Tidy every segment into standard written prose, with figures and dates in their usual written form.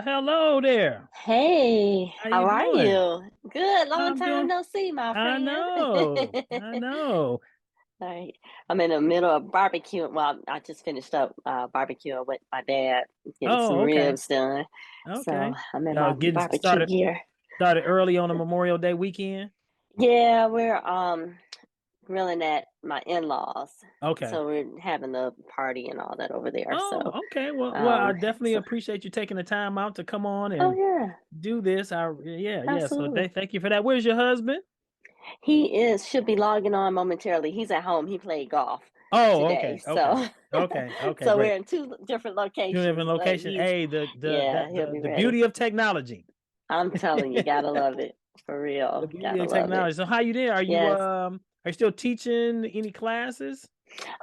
Hello there. Hey, How how you are doing? you? Good. Long I'm time doing. no see, my I friend. know. I know. Right. I'm in the middle of barbecue. Well, I just finished up barbecuing with my dad, getting some Oh, okay. ribs done. So Okay. I'm in my Getting barbecue gear. started early on the Memorial Day weekend. Yeah, we're grilling at my in-laws. Okay. So we're having a party and all that over there. So Oh, okay. Well, I definitely so appreciate you taking the time out to come on oh and yeah, do this. Yeah. So absolutely. thank you for that. Where's your husband? He should be logging on momentarily. He's at home. He played golf Oh, today. okay. Okay. So Okay. so Great. we're in two different Two locations, different but location. Hey, yeah, he'll be the ready. beauty of technology. I'm telling you, gotta love it. For The real. beauty Gotta of love it. technology. So how you there? Yes. Are you still teaching any classes?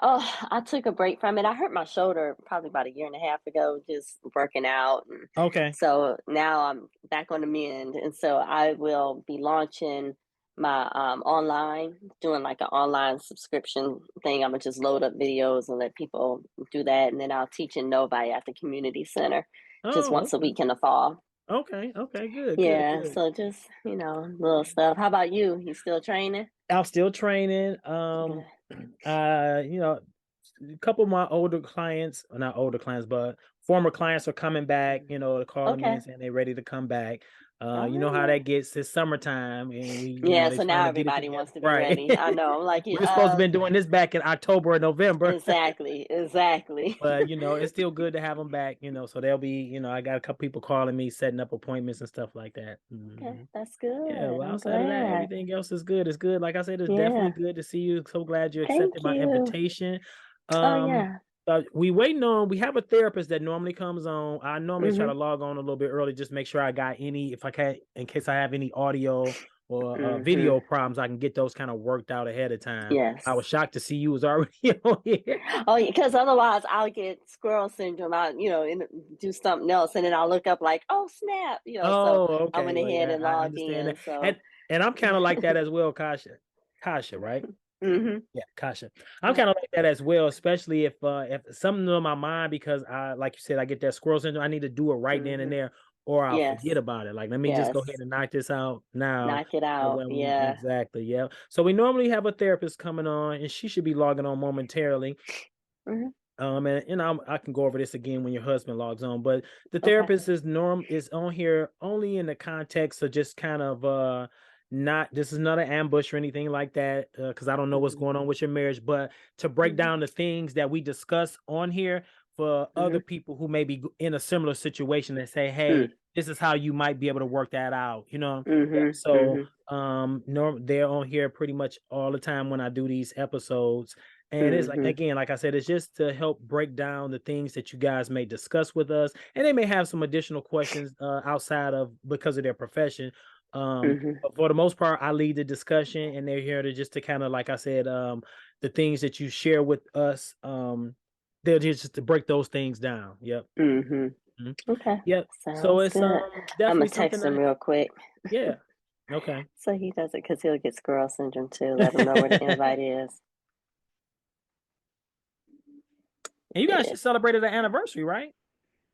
Oh, I took a break from it. I hurt my shoulder probably about a year and a half ago, just working out. And Okay. so now I'm back on the mend. And so I will be launching my online, doing like an online subscription thing. I'm gonna just load up videos and let people do that. And then I'll teach in Novi at the community center just Oh, once a okay. week in the fall. Okay. Yeah. Good. So just, little stuff. How about you? You still training? I'm still training. Good. You know, a couple of my older clients, or not older clients, but former clients are coming back, calling me Okay. and saying they're ready to come back. You know how Oh. that gets. It's summertime and Yeah, they so trying now to get it everybody together. wants to be Right. ready. I know. I'm like, We were supposed to have been doing this back in October or November. exactly. But it's still good to have them back, so they'll be, I got a couple people calling me, setting up appointments and stuff like that. Okay, Hmm. that's Yeah, good. well, I'm outside of that, glad. everything else is good. It's good. Like I said, it's definitely Yeah. good to see you. So glad you accepted Thank my you. invitation. Oh Um, yeah. we have a therapist that normally comes on. I normally try to Mhm. log on a little bit early, just make sure I got any, if I can, in case I have any audio or Mhm. video problems, I can get those kind of worked out ahead of time. I was Yes. shocked to see you was already on here. Oh, yeah, because otherwise I'll get squirrel syndrome. Do something else, and then I'll look up like, oh snap, So Oh, I okay. went Well, ahead yeah, and I logged understand in. that. So. And I'm kind of like that as well, Kasha. Kasha, right? Mhm. Yeah, Kasha. I'm Yeah. kind of like that as well, especially if something on my mind because I like you said, I get that squirrel syndrome. I need to do it right then and Mhm. there, or I'll forget Yes. about it. Like, let me just go ahead Yes. and knock this out now. Knock it And out. when we Yeah. exactly, yeah. So we normally have a therapist coming on, and she should be logging on momentarily. Mhm. And I can go over this again when your husband logs on, but the Okay. therapist is on here only in the context of just kind of not this is not an ambush or anything like that because I don't know what's Mhm. going on with your marriage, but to break Mhm. down the things that we discuss on here for other Mhm. people who may be in a similar situation and say, hey, Mm. this is how you might be able to work that out. Yeah. Mhm. So Mhm. they're on here pretty much all the time when I do these episodes. And it's like, Mhm. again, like I said, it's just to help break down the things that you guys may discuss with us. And they may have some additional questions outside of because of their profession. Mhm. But for the most part, I lead the discussion and they're here to just to kind of, like I said, the things that you share with us, they're just to break those things down. Yep. Mhm. Mhm. Okay. Yep. So Sounds it's good. Imma definitely something text him that, real quick yeah. Okay. so he does it because 'cause he'll get squirrel syndrome too. Let him know where the invite is. And you guys Yeah. just celebrated an anniversary, right?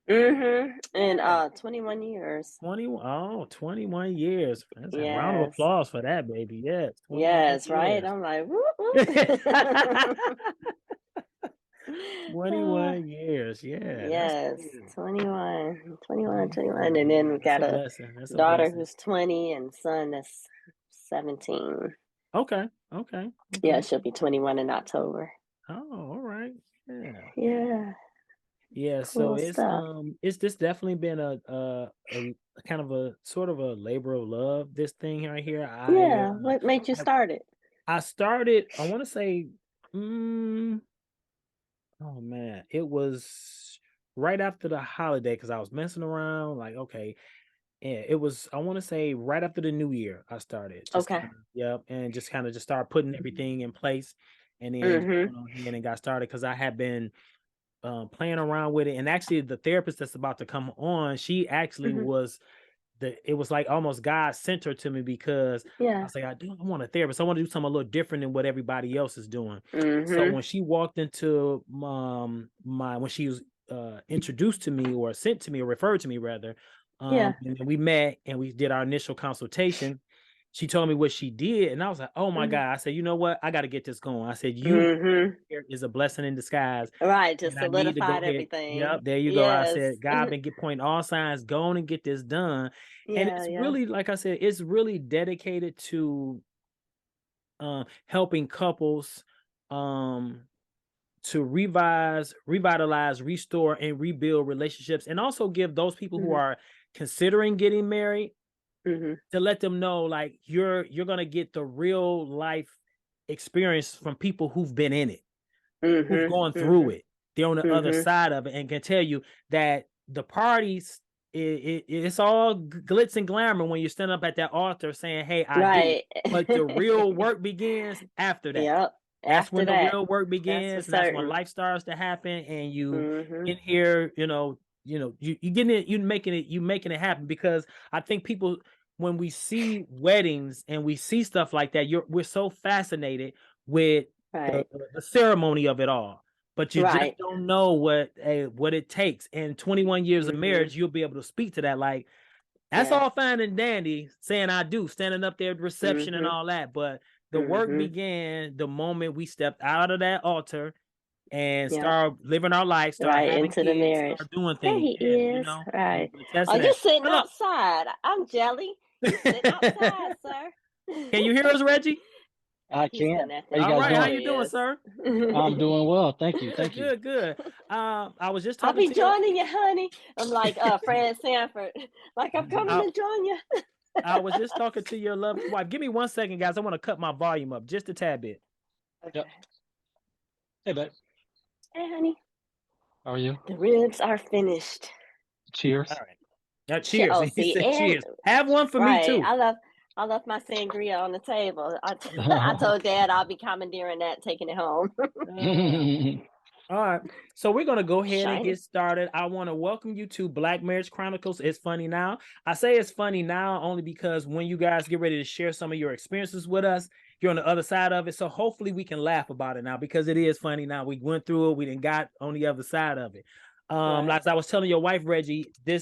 Mhm. And, Yeah. 21 years. 21 yeyears. That's a round of Yes. applause for that, baby. Yes, 21 Yes, right? years. I'm like, "Whoop, whoop." 21 years. Yeah, that's Yes, cool. 21, 21, That's 21, cool. and then we That's got a a blessing. That's a daughter blessing. who's 20 and son that's 17. Okay. Yeah, she'll be 21 in October. Oh, all right. Yeah. Yeah, Yeah, so cool stuff. it's just definitely been a kind of a sort of a labor of love, this thing right here. Yeah, what made you I start it? I started, I want to say, mm, oh man, it was right after the holiday because I was messing around. Like, okay, yeah, it was. I want to say right after the New Year, I started just Okay. kind of, yep, and just kind of just start putting everything in place, and then just Mhm. went on ahead and got started because I had been playing around with it. And actually, the therapist that's about to come on, she actually Mhm. was it was like almost God sent her to me because I Yeah. was like, I want a therapist. I want to do something a little different than what everybody else is doing. So Mhm. when she walked into when she was introduced to me or sent to me or referred to me rather. Yeah. And then we met and we did our initial consultation. She told me what she did, and I was like, "Oh my Mhm. God!" I said, "You know what? I got to get this going." I said, "You Mhm. here is a blessing in disguise, Right, just and I need to go solidified ahead." everything. Yep, there you go. I Yes. said, "God been get pointing all signs. Go on and get this done." And Yeah, it's yeah. really, like I said, it's really dedicated to helping couples um to revitalize, restore, and rebuild relationships, and also give those people who Mhm. are considering getting married Mhm. to let them know, like, you're gonna get the real life experience from people who've been in it, who've Mhm. gone through Mhm. it. They're on the other Mhm. side of it and can tell you that the parties, it's all glitz and glamour when you stand up at that altar saying, "Hey, I do." Right. But the real work begins after that. Yep. That's After when the that, real work that's for begins, and that's when certain. life starts to happen, and you Mhm. in here, you getting it, you making it happen. Because I think people, when we see weddings and we see stuff like that, we're so fascinated with the Right. the ceremony of it all, but you just Right. don't know what it takes. And 21 years of Mhm. marriage, you'll be able to speak to that. Like, that's Yeah. all fine and dandy, saying I do, standing up there at the reception and Mhm. all that, but the work Mhm. began the moment we stepped out of that altar and Yep. start living our life, start Right having into the kids, marriage. start doing There things. he Yeah, is. you Right. can attest Oh, to you that. sitting Hello, outside. I'm jelly. You sitting outside, sir. can you hear us, Reggie? I He's can. How connecting. you All guys right, how There doing? you he doing, is. sir? I'm doing well. Thank you. Good, Thank you. good, good. I was just I'll talking be to your, joining you, honey. I'm like Fred Sanford. Like I'm coming I, to join you. I was just talking to your lovely wife. Give me 1 second, guys. I want to cut my volume up just a tad bit. Yep. Okay. Hey, babe. Hey, honey. How are you? The ribs are finished. All Cheers. right. Now, cheers. Oh, He see, said and cheers. Have one for me right. too. I left my sangria on the table. I told Dad I'll be commandeering that, taking it home. All right. So we're going to go ahead and get Shiny. started. I want to welcome you to Black Marriage Chronicles. It's funny now. I say it's funny now only because when you guys get ready to share some of your experiences with us, you're on the other side of it. So hopefully we can laugh about it now, because it is funny now. We went through it. We didn't got on the other side of it. Right. Like I was telling your wife, Reggie, I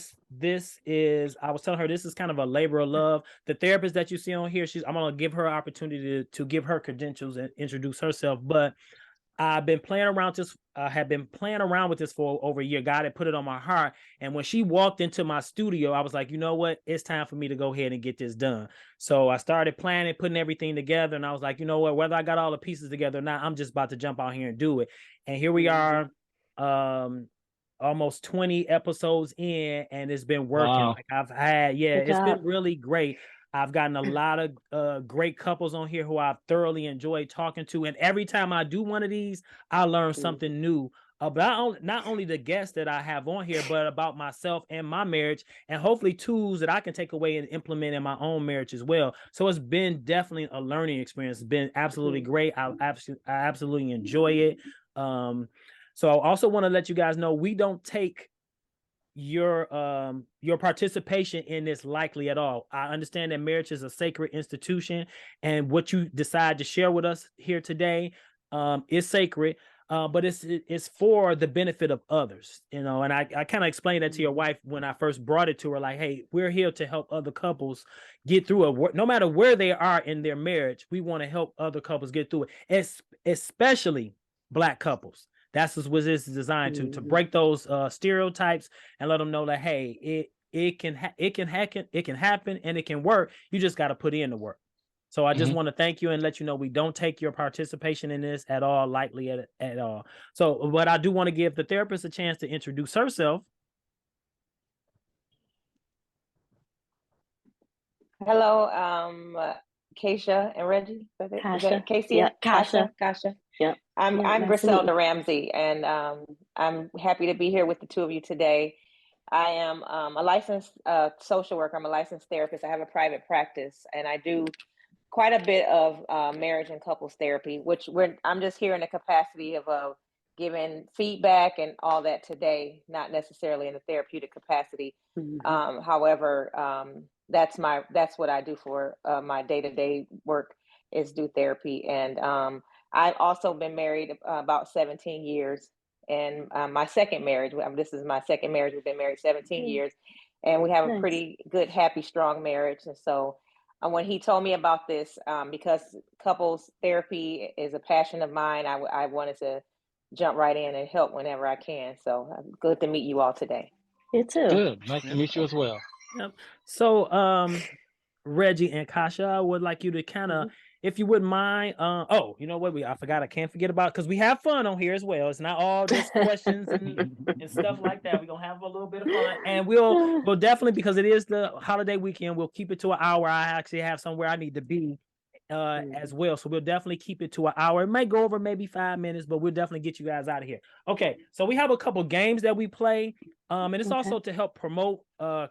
was telling her, this is kind of a labor of love. The therapist that you see on here, I'm going to give her an opportunity to give her credentials and introduce herself. But I've been playing around this. Have been playing around with this for over a year. God had put it on my heart, and when she walked into my studio, I was like, you know what? It's time for me to go ahead and get this done. So I started planning, putting everything together, and I was like, you know what? Whether I got all the pieces together or not, I'm just about to jump out here and do it. And here we Mm-hmm. are, um, almost 20 episodes in, and it's been working. Wow. Like I've had, yeah, Good it's job. been really great. I've gotten a lot of great couples on here who I've thoroughly enjoyed talking to. And every time I do one of these, I learn Mm-hmm. something new about not only the guests that I have on here, but about myself and my marriage, and hopefully tools that I can take away and implement in my own marriage as well. So it's been definitely a learning experience. It's been absolutely great. I absolutely enjoy it. So I also want to let you guys know we don't take your participation in this likely at all. I understand that marriage is a sacred institution, and what you decide to share with us here today is sacred. But it's for the benefit of others, and I kind of explained that to your Mm-hmm. wife when I first brought it to her, like, hey, we're here to help other couples get through it. No matter where they are in their marriage, we want to help other couples get through it, especially Black couples. That's what this is designed to Mm-hmm. break those stereotypes and let them know that, hey, it can happen and it can work. You just got to put in the work. So I just Hmm. want to thank you and let you know we don't take your participation in this at all lightly at all. So, but I do want to give the therapist a chance to introduce herself. Hello, Kasia and Reggie. Is Kasha. that Kasia? Yep. Kasha. Kasha. Yep. Yep. I'm Nice to meet you. Griselda Ramsey, and I'm happy to be here with the two of you today. I am a licensed social worker. I'm a licensed therapist. I have a private practice, and I do quite a bit of marriage and couples therapy, I'm just here in the capacity of giving feedback and all that today, not necessarily in a therapeutic capacity. Mm-hmm. However, that's what I do for my day-to-day work is do therapy. And I've also been married about 17 years. and my second marriage. This is my second marriage. We've been married 17 years, and we have a pretty good, happy, strong marriage. And so when he told me about this, because couples therapy is a passion of mine, I wanted to jump right in and help whenever I can. So good to meet you all today. You too. Good. Nice to meet you as well. Yep. So, Reggie and Kasia, I would like you to kind of, if you wouldn't mind. Oh, you know what? I forgot. I can't forget about, because we have fun on here as well. It's not all just questions and stuff like that. We're gonna have a little bit of fun, and we'll definitely, because it is the holiday weekend, we'll keep it to an hour. I actually have somewhere I need to be as well, so we'll definitely keep it to an hour. It may go over maybe 5 minutes, but we'll definitely get you guys out of here. Okay, so we have a couple games that we play, and it's also to help promote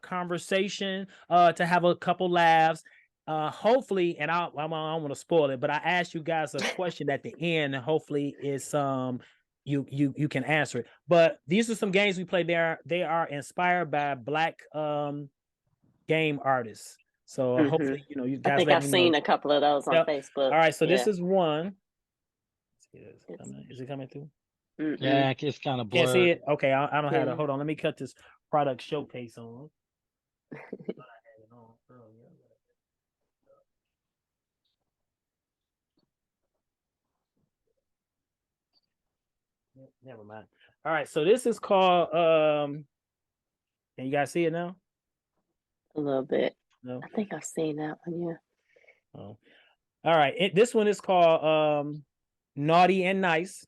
conversation, to have a couple laughs, hopefully. And I don't want to spoil it, but I asked you guys a question at the end, and hopefully it's you can answer it. But these are some games we play. They are inspired by Black game artists. So hopefully, you guys. I think I've seen a couple of those on Facebook. All right, so this is one. Is it coming through? Yeah, it's kind of blurred. Can't see it. Okay, I don't have to. Hold on, let me cut this product showcase on. Never mind. All right, so this is called. Can you guys see it now? A little bit. No, I think I've seen that one. Yeah. Oh, all right. This one is called Naughty and Nice,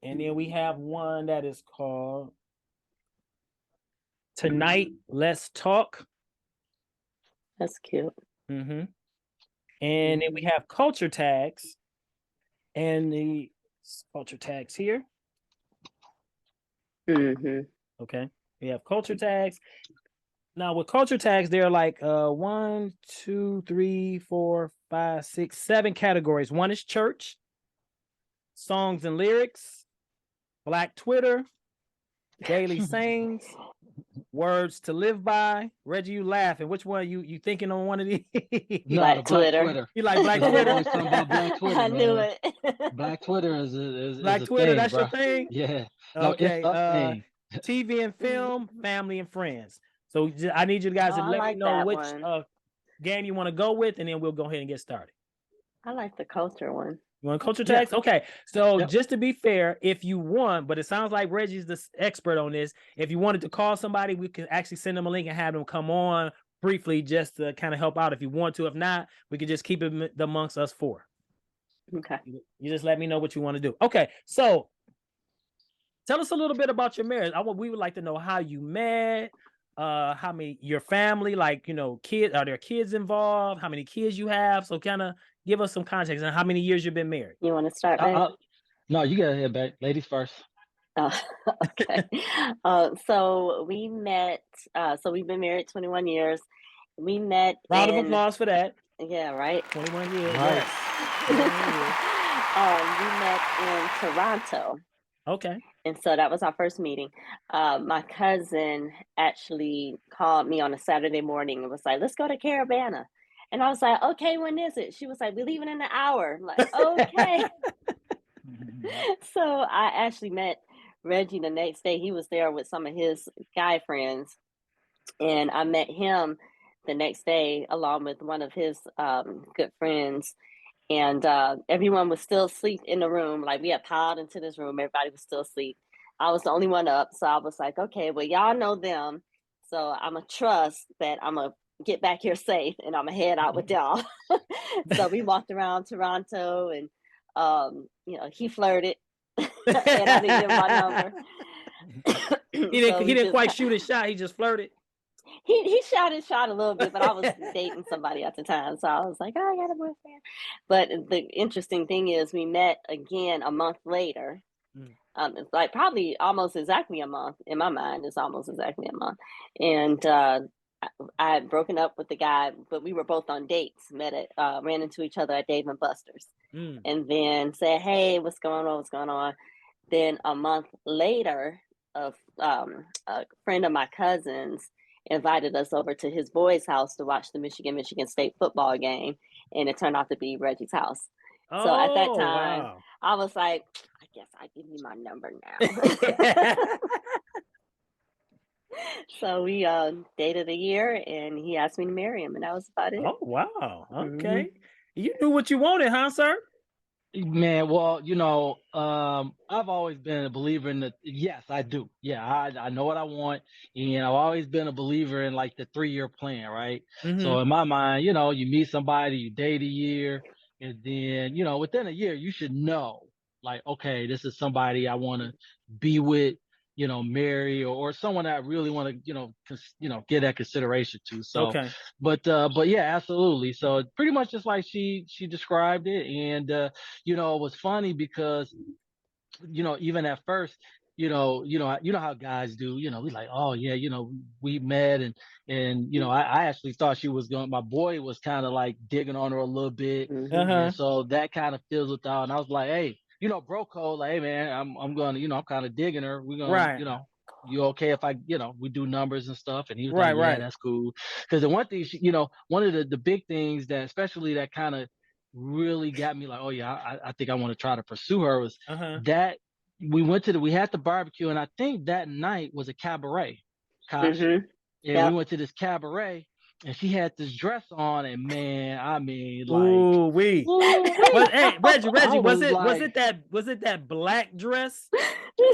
and then we have one that is called Tonight Let's Talk. That's cute. And then we have culture tags, and the culture tags here. Okay, we have culture tags. Now with culture tags, they're like 1, 2, 3, 4, 5, 6, 7 categories. One is church, songs and lyrics, Black Twitter, daily sayings, words to live by. Reggie, you laughing? Which one you thinking on one of these? No, Black Twitter. You like Black Twitter? Always talking about Black Twitter. I knew it. Black Twitter is Black a Twitter. thing, That's bro. your thing. Yeah. Okay. No, it's a thing. TV and film, family and friends. So I need you guys to let me know which game you want to go with, and then we'll go ahead and get started. I like the culture one. You want culture tags? Okay. So just to be fair, if you want, but it sounds like Reggie's the expert on this. If you wanted to call somebody, we can actually send them a link and have them come on briefly just to kind of help out if you want to. If not, we could just keep it amongst us four. Okay. You just let me know what you want to do. Okay. So tell us a little bit about your marriage. We would like to know how you met, how many, your family, like, kids, are there kids involved? How many kids you have? So kind of give us some context and how many years you've been married. You want to start, babe? No, you gotta head back. Ladies first. Okay. So we met, so we've been married 21 years. We met Round of applause for that. Yeah, right. 21 years. Right. We met in Toronto. Okay. And so that was our first meeting. My cousin actually called me on a Saturday morning and was like, let's go to Caravana. And I was like, okay, when is it? She was like, we're leaving in an hour. I'm like, okay. So I actually met Reggie the next day. He was there with some of his guy friends. And I met him the next day along with one of his good friends. And everyone was still asleep in the room. Like, we had piled into this room. Everybody was still asleep. I was the only one up. So I was like, okay, well, y'all know them. So I'm going to trust that I'm going to get back here safe and I'm going to head out with y'all. So we walked around Toronto and, he flirted and I didn't give him my number. He didn't quite shoot his shot. He just flirted. He shot his shot a little bit, but I was dating somebody at the time. So I was like, oh, I got a boyfriend. But the interesting thing is we met again a month later. It's like probably almost exactly a month. In my mind, it's almost exactly a month. And I had broken up with the guy, but we were both on dates, ran into each other at Dave & Buster's. And then said, hey, what's going on? Then a month later, a friend of my cousin's invited us over to his boys' house to watch the Michigan State football game, and it turned out to be Reggie's house. So at that time, I was like, I guess I give you my number now. So we dated a year, and he asked me to marry him, and that was about it. Oh, wow. Mhm. Okay. You knew what you wanted, huh, sir? Man, well, I've always been a believer in the yes, I do. Yeah, I know what I want. And I've always been a believer in like the 3-year plan, right? Mm-hmm. So in my mind, you meet somebody, you date a year, and then, within a year, you should know, like, okay, this is somebody I want to be with, marry, or someone that I really want to, get that consideration to. So, Okay. but yeah, absolutely. So pretty much just like she described it. And it was funny because, even at first, how guys do, we like, oh yeah, we met, and I actually thought she was going, my boy was kind of like digging on her a little bit. Mhm. And Uh-huh. so that kind of fizzled out. And I was like, hey, bro code, like, hey man, I'm gonna, I'm kind of digging her. We're gonna, Right. you okay if I, we do numbers and stuff? And he was Right, like, yeah, right. that's cool. Because the one thing, one of the big things that, especially that kind of really got me like, oh yeah, I think I want to try to pursue her, was Uh-huh. that we had the barbecue, and I think that night was a cabaret, Kosh. Mhm. And we Yep. went to this cabaret, and she had this dress on, and man, I mean, like, Ooh, wee. ooh-wee. But hey, I Reggie, was was it like, that black dress?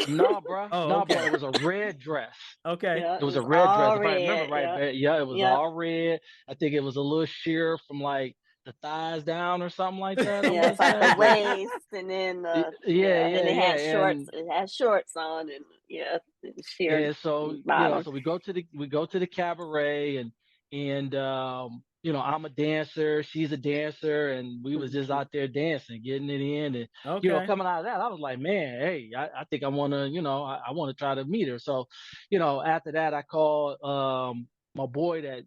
no, bro, Oh, no, bro, okay. it was a red dress. Okay. Yeah, It it was a was red dress, all if I remember red. right. Yep. But yeah, it was Yep. all red. I think it was a little sheer from like the thighs down or something like that, I Yeah, want it's to like the say. But waist, and then yeah, yeah, then yeah, it yeah. had shorts. And It had shorts on, and yeah, sheer yeah, so bottom. so we go to the cabaret, and I'm a dancer, she's a dancer, and we was just Mhm. out there dancing, getting it in. And Okay. coming out of that, I was like, man, hey, I think I want to, I want to try to meet her. So after that, I called my boy that,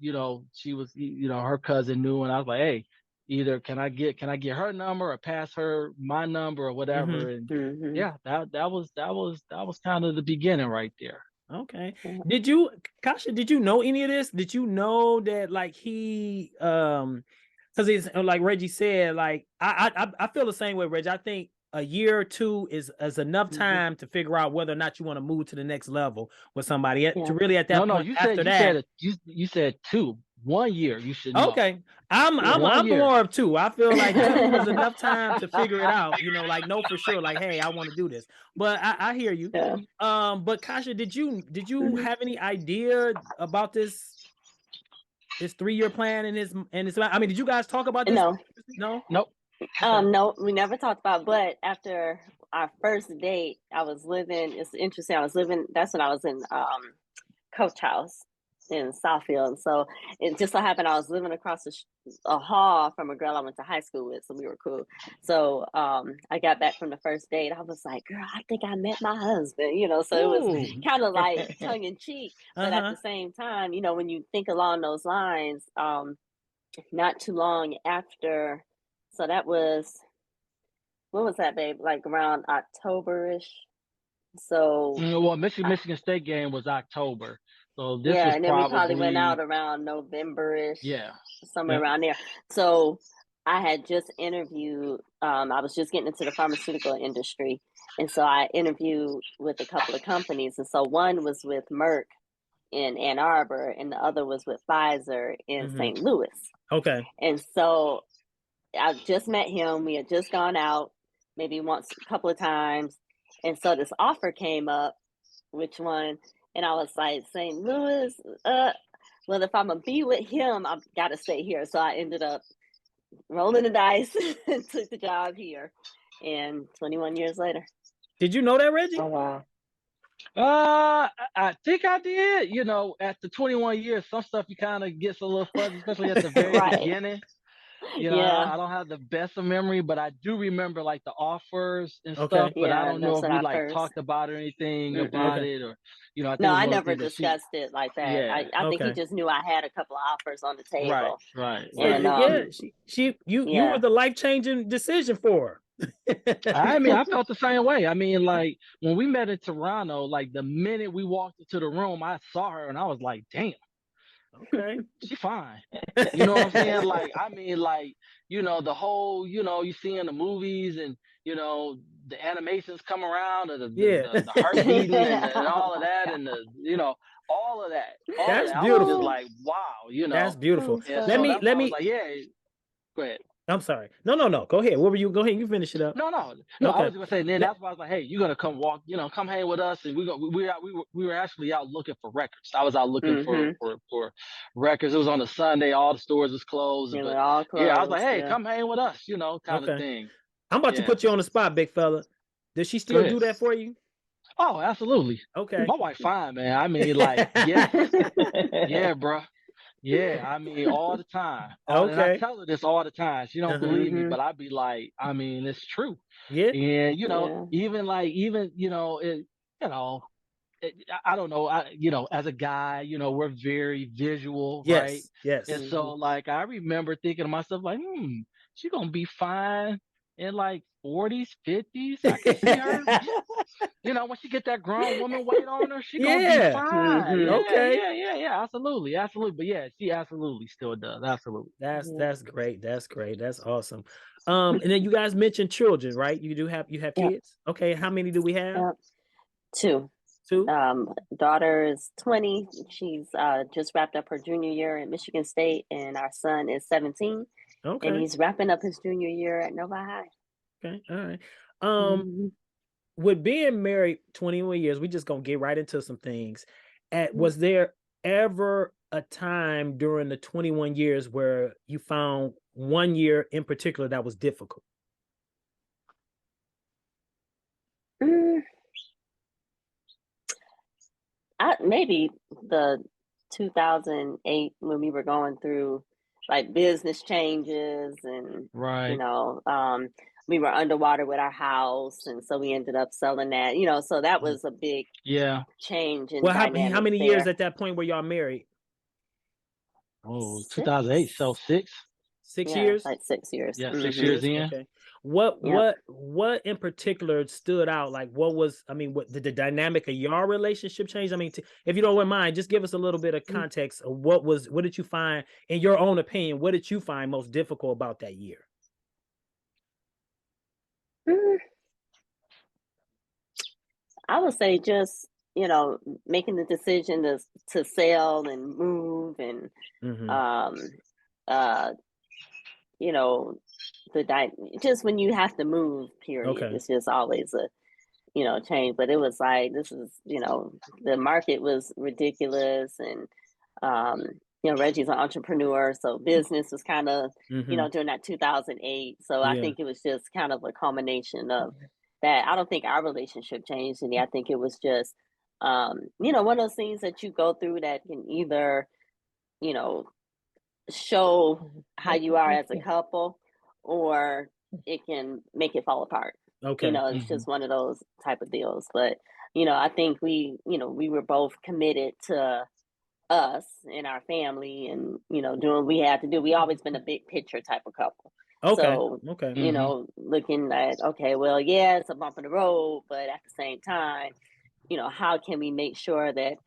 she was, her cousin knew, and I was like, hey, either can I get her number or pass her my number or Mm-hmm. whatever. And Mhm. yeah, that was kind of the beginning right there. Okay. Yeah. Did you, Kasha, did you know any of this? Did you know that like he because it's like Reggie said, like I feel the same way, Reggie. I think a year or two is enough Mhm. time to figure out whether or not you want to move to the next level with somebody. To Yeah. really at No, that no, point you said after you that. said you said 2. 1 year you should know. Okay. I'm Yeah. I'm One I'm year. more of two. I feel like two was enough time to figure it out, like know for sure, like, hey, I want to do this. But I hear you. Yeah. But Kasha, did you Mhm. have any idea about this 3-year plan and his I mean, did you guys talk about this? No. No? Nope. Okay. No, we never talked about. But after our first date, I was living. It's interesting. I was living. That's when I was in Coach House in Southfield. And so it just so happened I was living across a hall from a girl I went to high school with, so we were cool. So I got back from the first date. I was like, girl, I think I met my husband, so it was Ooh. kind of like tongue in cheek. But at Uh-huh. the same time, when you think along those lines, not too long after, so that was, what was that, babe? Like around October-ish. So Well, Michigan State game was October, so this yeah, was and then we probably went out probably, around November-ish, yeah. somewhere Yep. around there. So I had just interviewed, I was just getting into the pharmaceutical industry. And so I interviewed with a couple of companies. And so one was with Merck in Ann Arbor, and the other was with Pfizer in Mm-hmm. St. Louis. Okay. And so I just met him. We had just gone out maybe once, a couple of times. And so this offer came up, which one? And I was like, St. Louis, well, if I'm gonna be with him, I've got to stay here. So I ended up rolling the dice and took the job here. And 21 years later. Did you know that, Reggie? Oh wow. I think I did. After 21 years, some stuff you kind of gets a little fuzzy, especially at the very Right. beginning. Yeah. I don't have the best of memory, but I do remember like the offers and stuff. Okay. But I Yeah, don't know that's if when we I like first. talked about or anything Mm-mm. about Okay. it, or I No, think it was I one of those never things that she. discussed it like that. Yeah. I think he Okay. just knew I had a couple of offers on the Right. table. Right. So Right. And yeah, you were yeah. the life-changing decision for her. I mean, I felt the same way. I mean, like when we met in Toronto, like the minute we walked into the room, I saw her and I was like, damn, Okay. she fine. You know what I'm saying? Like, I mean, like, the whole, you see in the movies and, the animations come around, and Yeah. the heart beating, and all of that, and all of that, That's I was just beautiful. like, wow, That's beautiful. and Let so me that's why let I was me like, yeah, go ahead. I'm sorry. No. Go ahead. What were you? Go ahead. You finish it up. No. I Okay. was gonna say. Then Let- that's why I was like, "Hey, you're gonna come walk, come hang with us." And we were actually out looking for records. I was out looking Mm-hmm. for records. It was on a Sunday. All the stores was closed. They But were all yeah, I was like, closed. "Hey, Yeah. come hang with us," kind of okay. thing. I'm about to Yeah. put you on the spot, big fella. Does she Go still ahead. do that for you? Oh, absolutely. Okay. My wife, fine, man. I mean, like, yes, yeah, bro. Yeah, I mean, all the time. And I Okay. tell her this all the time. She don't Uh-huh. believe me, Mm-hmm. but I be like, I mean, it's true. Yeah. And Yeah. even I don't know. As a guy, we're very visual, right? Yes. Yes. And Mm-hmm. so, like, I remember thinking to myself, like, she gonna be fine in like 40s, 50s. I can see her. When she get that grown woman weight on her, she gonna be Yeah. fine. Mm-hmm. Yeah, Okay. yeah, absolutely, absolutely. But yeah, she absolutely still does. Absolutely. Yeah. That's great. That's great. That's awesome. And then you guys mentioned children, right? You have Yep. kids? Okay. How many do we have? Yep. Two. Two? Daughter is 20. She's just wrapped up her junior year at Michigan State, and our son is 17, and Okay. he's wrapping up his junior year at Novi High. Okay. All right. Um, Mm-hmm. with being married 21 years, we just gonna get right into some things. Was there ever a time during the 21 years where you found one year in particular that was difficult? Mm, maybe the 2008 when we were going through like business changes and Right. we were underwater with our house, and so we ended up selling that, so that was a big Yeah. change in Well, how dynamic many years there. at that point were y'all married? Oh, 2008. So Six. 6. 6 years? Like 6 years. Yeah, 6 years Mm-hmm. in. Okay. What Yep. what what in particular stood out? Like, what did the dynamic of your relationship change? I mean, if you don't mind, just give us a little bit of context of what did you find, in your own opinion, what did you find most difficult about that year? Mm, I would say just, making the decision to sell and move, and Mm-hmm. uh you know just when you have to move, period, Okay. it's just always a change. But it was like, this is, the market was ridiculous, and Reggie's an entrepreneur, so business was kind of Mm-hmm. during that 2008. So I Yeah. think it was just kind of a culmination of that. I don't think our relationship changed any. I think it was just one of those things that you go through that can either you know show how you are as a couple, or it can make it fall apart. Okay. It's just one of those type of deals. But I think we were both committed to us and our family, and doing what we had to do. We always been a big picture type of couple. Okay. So Okay. looking at, okay, well, yeah, it's a bump in the road, but at the same time, how can we make sure that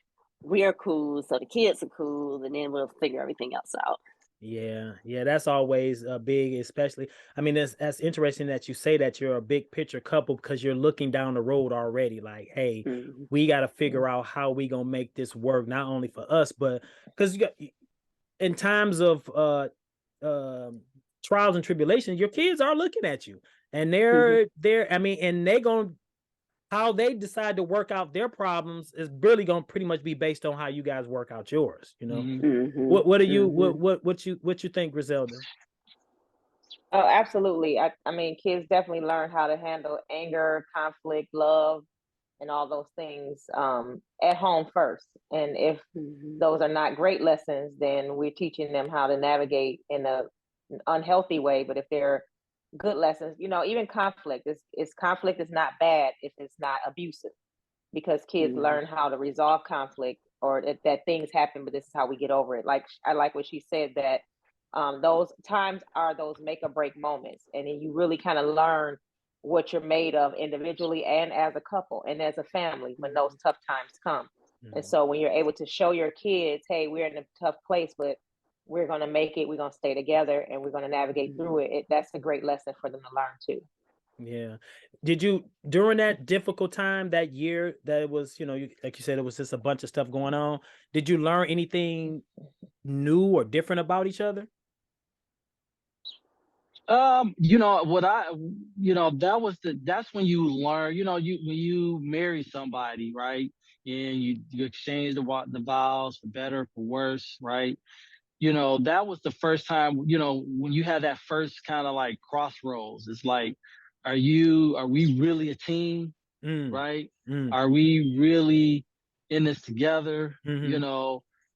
we're cool so the kids are cool, and then we'll figure everything else out. Yeah, that's always big, especially. I mean, that's interesting that you say that you're a big picture couple, because you're looking down the road already. Like, hey, Mm-hmm. we got to figure out how we gonna make this work, not only for us, but because in times of trials and tribulations, your kids are looking at you, and they're. I mean, and they gonna how they decide to work out their problems is really gonna pretty much be based on how you guys work out yours. Mm-hmm. What are you Mm-hmm. what you think, Griselda? Oh, absolutely. I mean, kids definitely learn how to handle anger, conflict, love, and all those things at home first. And if Mm-hmm. those are not great lessons, then we're teaching them how to navigate in an unhealthy way. But if they're good lessons, even conflict is not bad if it's not abusive, because kids Mm-hmm. learn how to resolve conflict, or that things happen, but this is how we get over it. Like, I like what she said, that those times are those make or break moments, and then you really kind of learn what you're made of individually and as a couple and as a family when those tough times come. And so when you're able to show your kids, hey, we're in a tough place, but we're going to make it, we're going to stay together, and we're going to navigate through it, that's a great lesson for them to learn too. Yeah. Did you, during that difficult time that year that it was, like you said, it was just a bunch of stuff going on, did you learn anything new or different about each other? That's when you learn, when you marry somebody, right? And you exchange the vows for better, for worse, right? That was the first time, when you had that first kind of like crossroads. It's like, are we really a team, Mm, right? mm, Are we really in this together? hmm.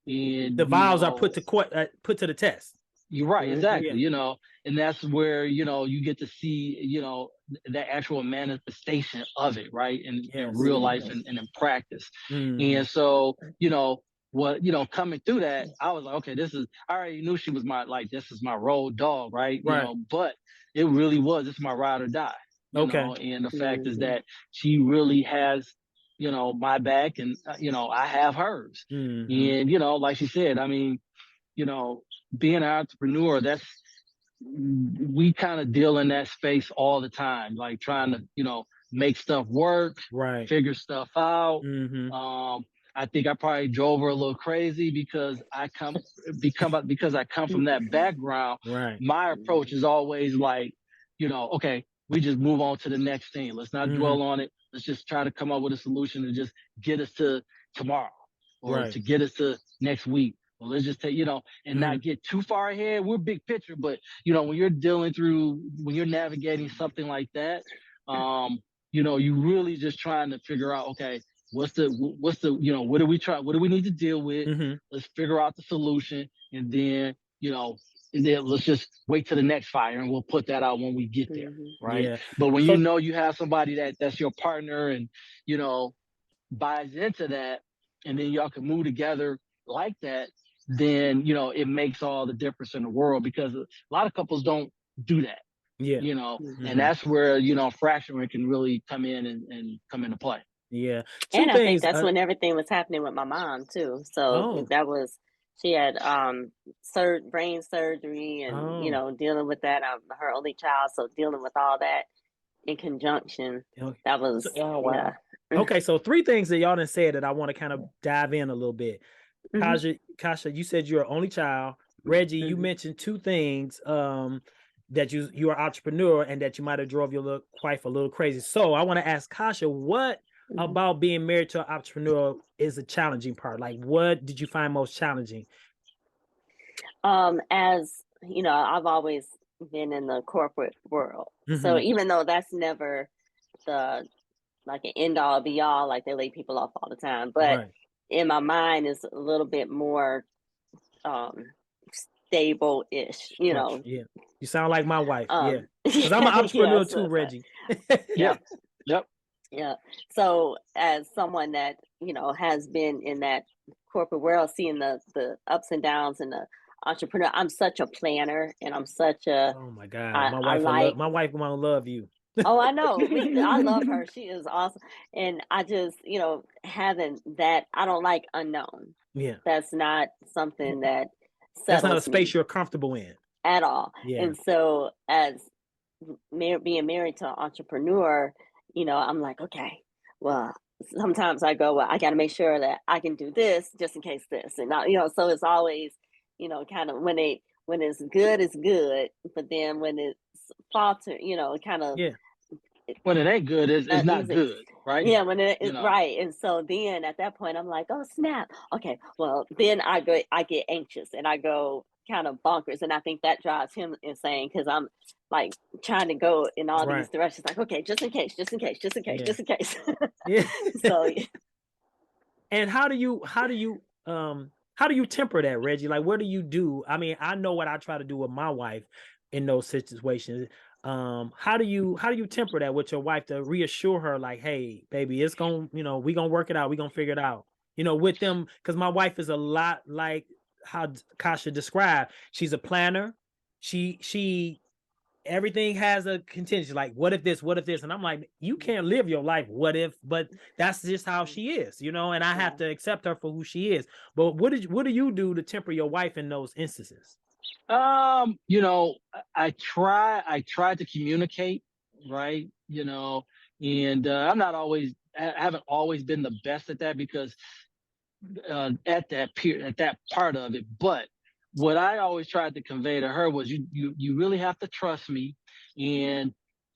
And The vows are put to the test. you're right, Mm-hmm. exactly. And that's where, you get to see, the actual manifestation of it, right? In Yes. real life and in practice. Hmm. And so, coming through that, I was like, okay, I already knew she was this is my road dog, right? Right. But it really this is my ride or die, Okay. and the fact is Mm-hmm. that she really has, my back, and, I have hers. Hmm. And, like she said, I mean, you know, being an entrepreneur, we kind of deal in that space all the time, like trying to, make stuff work, Right. figure stuff out. Hmm. I think I probably drove her a little crazy because because I come from that background. Right. My approach is always like, okay, we just move on to the next thing. Let's not Hmm. dwell on it. Let's just try to come up with a solution to just get us to tomorrow, or Right. to get us to next week. Well, let's just take, and Hmm. not get too far ahead. We're big picture, but when you're navigating something like that, you really just trying to figure out, okay, what do we need to deal with? Hmm. Let's figure out the solution, and then, let's just wait till the next fire, and we'll put that out when we get there, Mm-hmm. right? Yeah. But when So you have somebody that's your partner, and you know buys into that, and then y'all can move together like that, then it makes all the difference in the world, because a lot of couples don't do that, yeah. and Hmm. that's where fracturing can really come in and come into play. Yeah. Two And I think things. that's when everything was happening with my mom too. So Oh. that was, she had brain surgery, and Oh. dealing with that. I'm her only child, so dealing with all that in conjunction, Okay. that So, was, Oh yeah. wow. okay, so three things that y'all didn't say that I want to kind of dive in a little bit. Hmm. Kasha, you said you're an only child. Reggie, you Hmm. mentioned two things. That you're an entrepreneur and that you might have drove your wife a little crazy. So I want to ask Kasha, what Hmm. about being married to an entrepreneur is a challenging part? Like, what did you find most challenging? As you know, I've always been in the corporate world. So Hmm. even though that's never the like an end all be all, like they lay people off all the time, but Right. in my mind is a little bit more um stable-ish, Structure. Yeah. You sound like my wife. Yeah. Because I'm an yeah, entrepreneur so too, it's like, Reggie. yeah, Yep. yeah. So as someone that, has been in that corporate world, seeing the ups and downs and the entrepreneur, I'm such a planner, and I'm such a, Oh my God. I like, My wife will love you. oh, I know. I love her. She is awesome. And I just, having that, I don't like unknown. Yeah. That's not something that That's not a settles space me you're comfortable in. at all. Yeah. And so, as being married to an entrepreneur, I'm like, okay, well, sometimes I go, well, I got to make sure that I can do this just in case this, and not, so it's always, kind of when it's good, it's good, but then when it's falter, kind of Yeah. When it ain't good, it's not uneasy. good, right? Yeah, when it you is know right. And so then at that point I'm like, oh snap. Okay, well then I get anxious and I go kind of bonkers. And I think that drives him insane, because I'm like trying to go in all Right. these directions, like, okay, just in case, just in case, just in case, Yeah. just in case. Yeah. So And how do you temper that, Reggie? Like, what do you do? I mean, I know what I try to do with my wife in those situations. How do you temper that with your wife to reassure her, like, hey, baby, it's gonna, we gonna work it out, we gonna figure it out. With them, because my wife is a lot like how Kasha described. She's a planner. She everything has a contingency, like what if this, and I'm like, you can't live your life what if, but that's just how she is, and I have yeah. to accept her for who she is. But what do you do to temper your wife in those instances? um you know I try to communicate, right? You know, and I haven't always been the best at that because at that part of it. But what I always tried to convey to her was you really have to trust me, and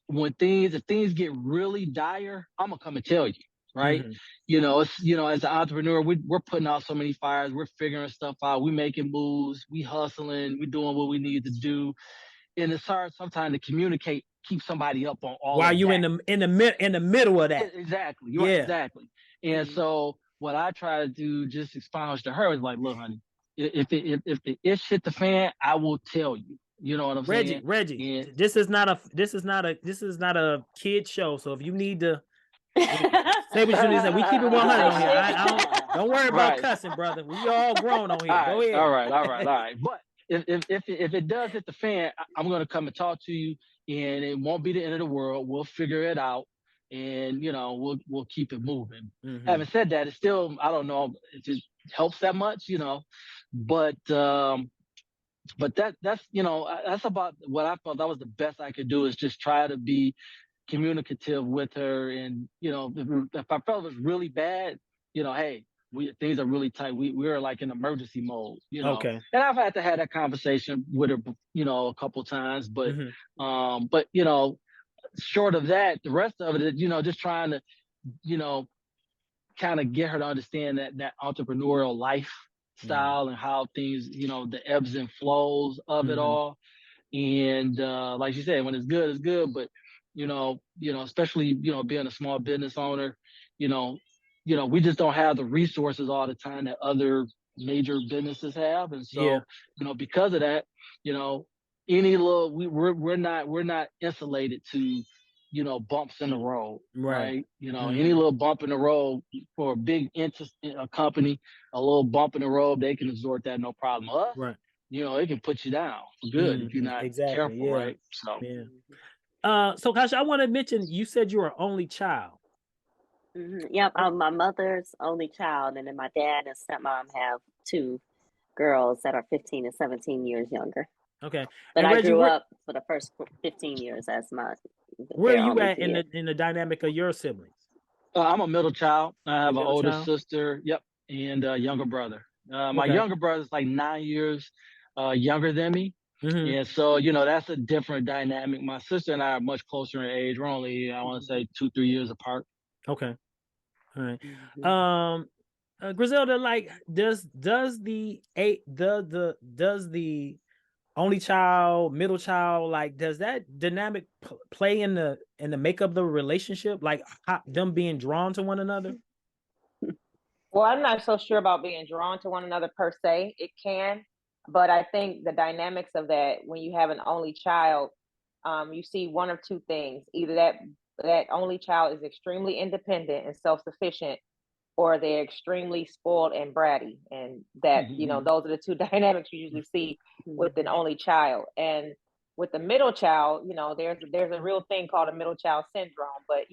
if things get really dire, I'm gonna come and tell you. Right, Mhm. as an entrepreneur, we're putting out so many fires, we're figuring stuff out, we making moves, we hustling, we doing what we need to do, and it's hard sometimes to communicate, keep somebody up on all While of you that. in the middle of that. Exactly. You're right. Yeah. Exactly. And so what I try to do, just expound to her, is like, look, honey, if the ish hit the fan, I will tell you. You know what I'm saying? Reggie, And this is not a kid show. So if you need to say what you need to say, we keep it 100 on here. Don't worry about right. cussing, brother. We all grown on here. Go All ahead. right. All right. All right. But if it does hit the fan, I'm gonna come and talk to you, and it won't be the end of the world. We'll figure it out, and we'll keep it moving. Mhm. Having said that, it's still, I don't know if it helps that much, but that's about what I felt that was the best I could do, is just try to be communicative with her. And if I felt it was really bad, hey, things are really tight, we're like in emergency mode. Okay. And I've had to have that conversation with her a couple times, but Mhm. but short of that, the rest of it, just trying to you know kind of get her to understand that entrepreneurial lifestyle, and how things, the ebbs and flows of it Mhm. all. And like you said, when it's good, it's good. But especially being a small business owner, you know, we just don't have the resources all the time that other major businesses have. And Yeah. so, because of that, you know, any little we're not insulated to bumps in the road, Right. right? Any Mhm. little bump in the road for a big interest a company, a little bump in the road, they can absorb that no problem. Us, Right. it can put you down for good if you're Mhm. not Exactly. careful, Yeah. right? So, Yeah. So Kasha, I want to mention you said you were only child. Yep, Oh, I'm my mother's only child, and then my dad and stepmom have two girls that are 15 and 17 years younger. okay. But And I Reggie, grew up for the first 15 years as where are their you only at kid. in the dynamic of your siblings? I'm a middle child. I Your have an middle older child? sister, yep, and a younger brother. My Okay. younger brother is like 9 years younger than me. Mhm. And so, that's a different dynamic. My sister and I are much closer in age. We're only, I want to say, 2-3 years apart. Okay. All right. Mhm. Griselda, like, does the only child, middle child, like, does that dynamic play in the makeup of the relationship, like them being drawn to one another? Well, I'm not so sure about being drawn to one another per se. It can, but I think the dynamics of that, when you have an only child, you see one of two things: either that only child is extremely independent and self-sufficient, or they're extremely spoiled and bratty. And that, those are the two dynamics you usually see with an Mhm. only child. And with the middle child, there's a real thing called a middle child syndrome, but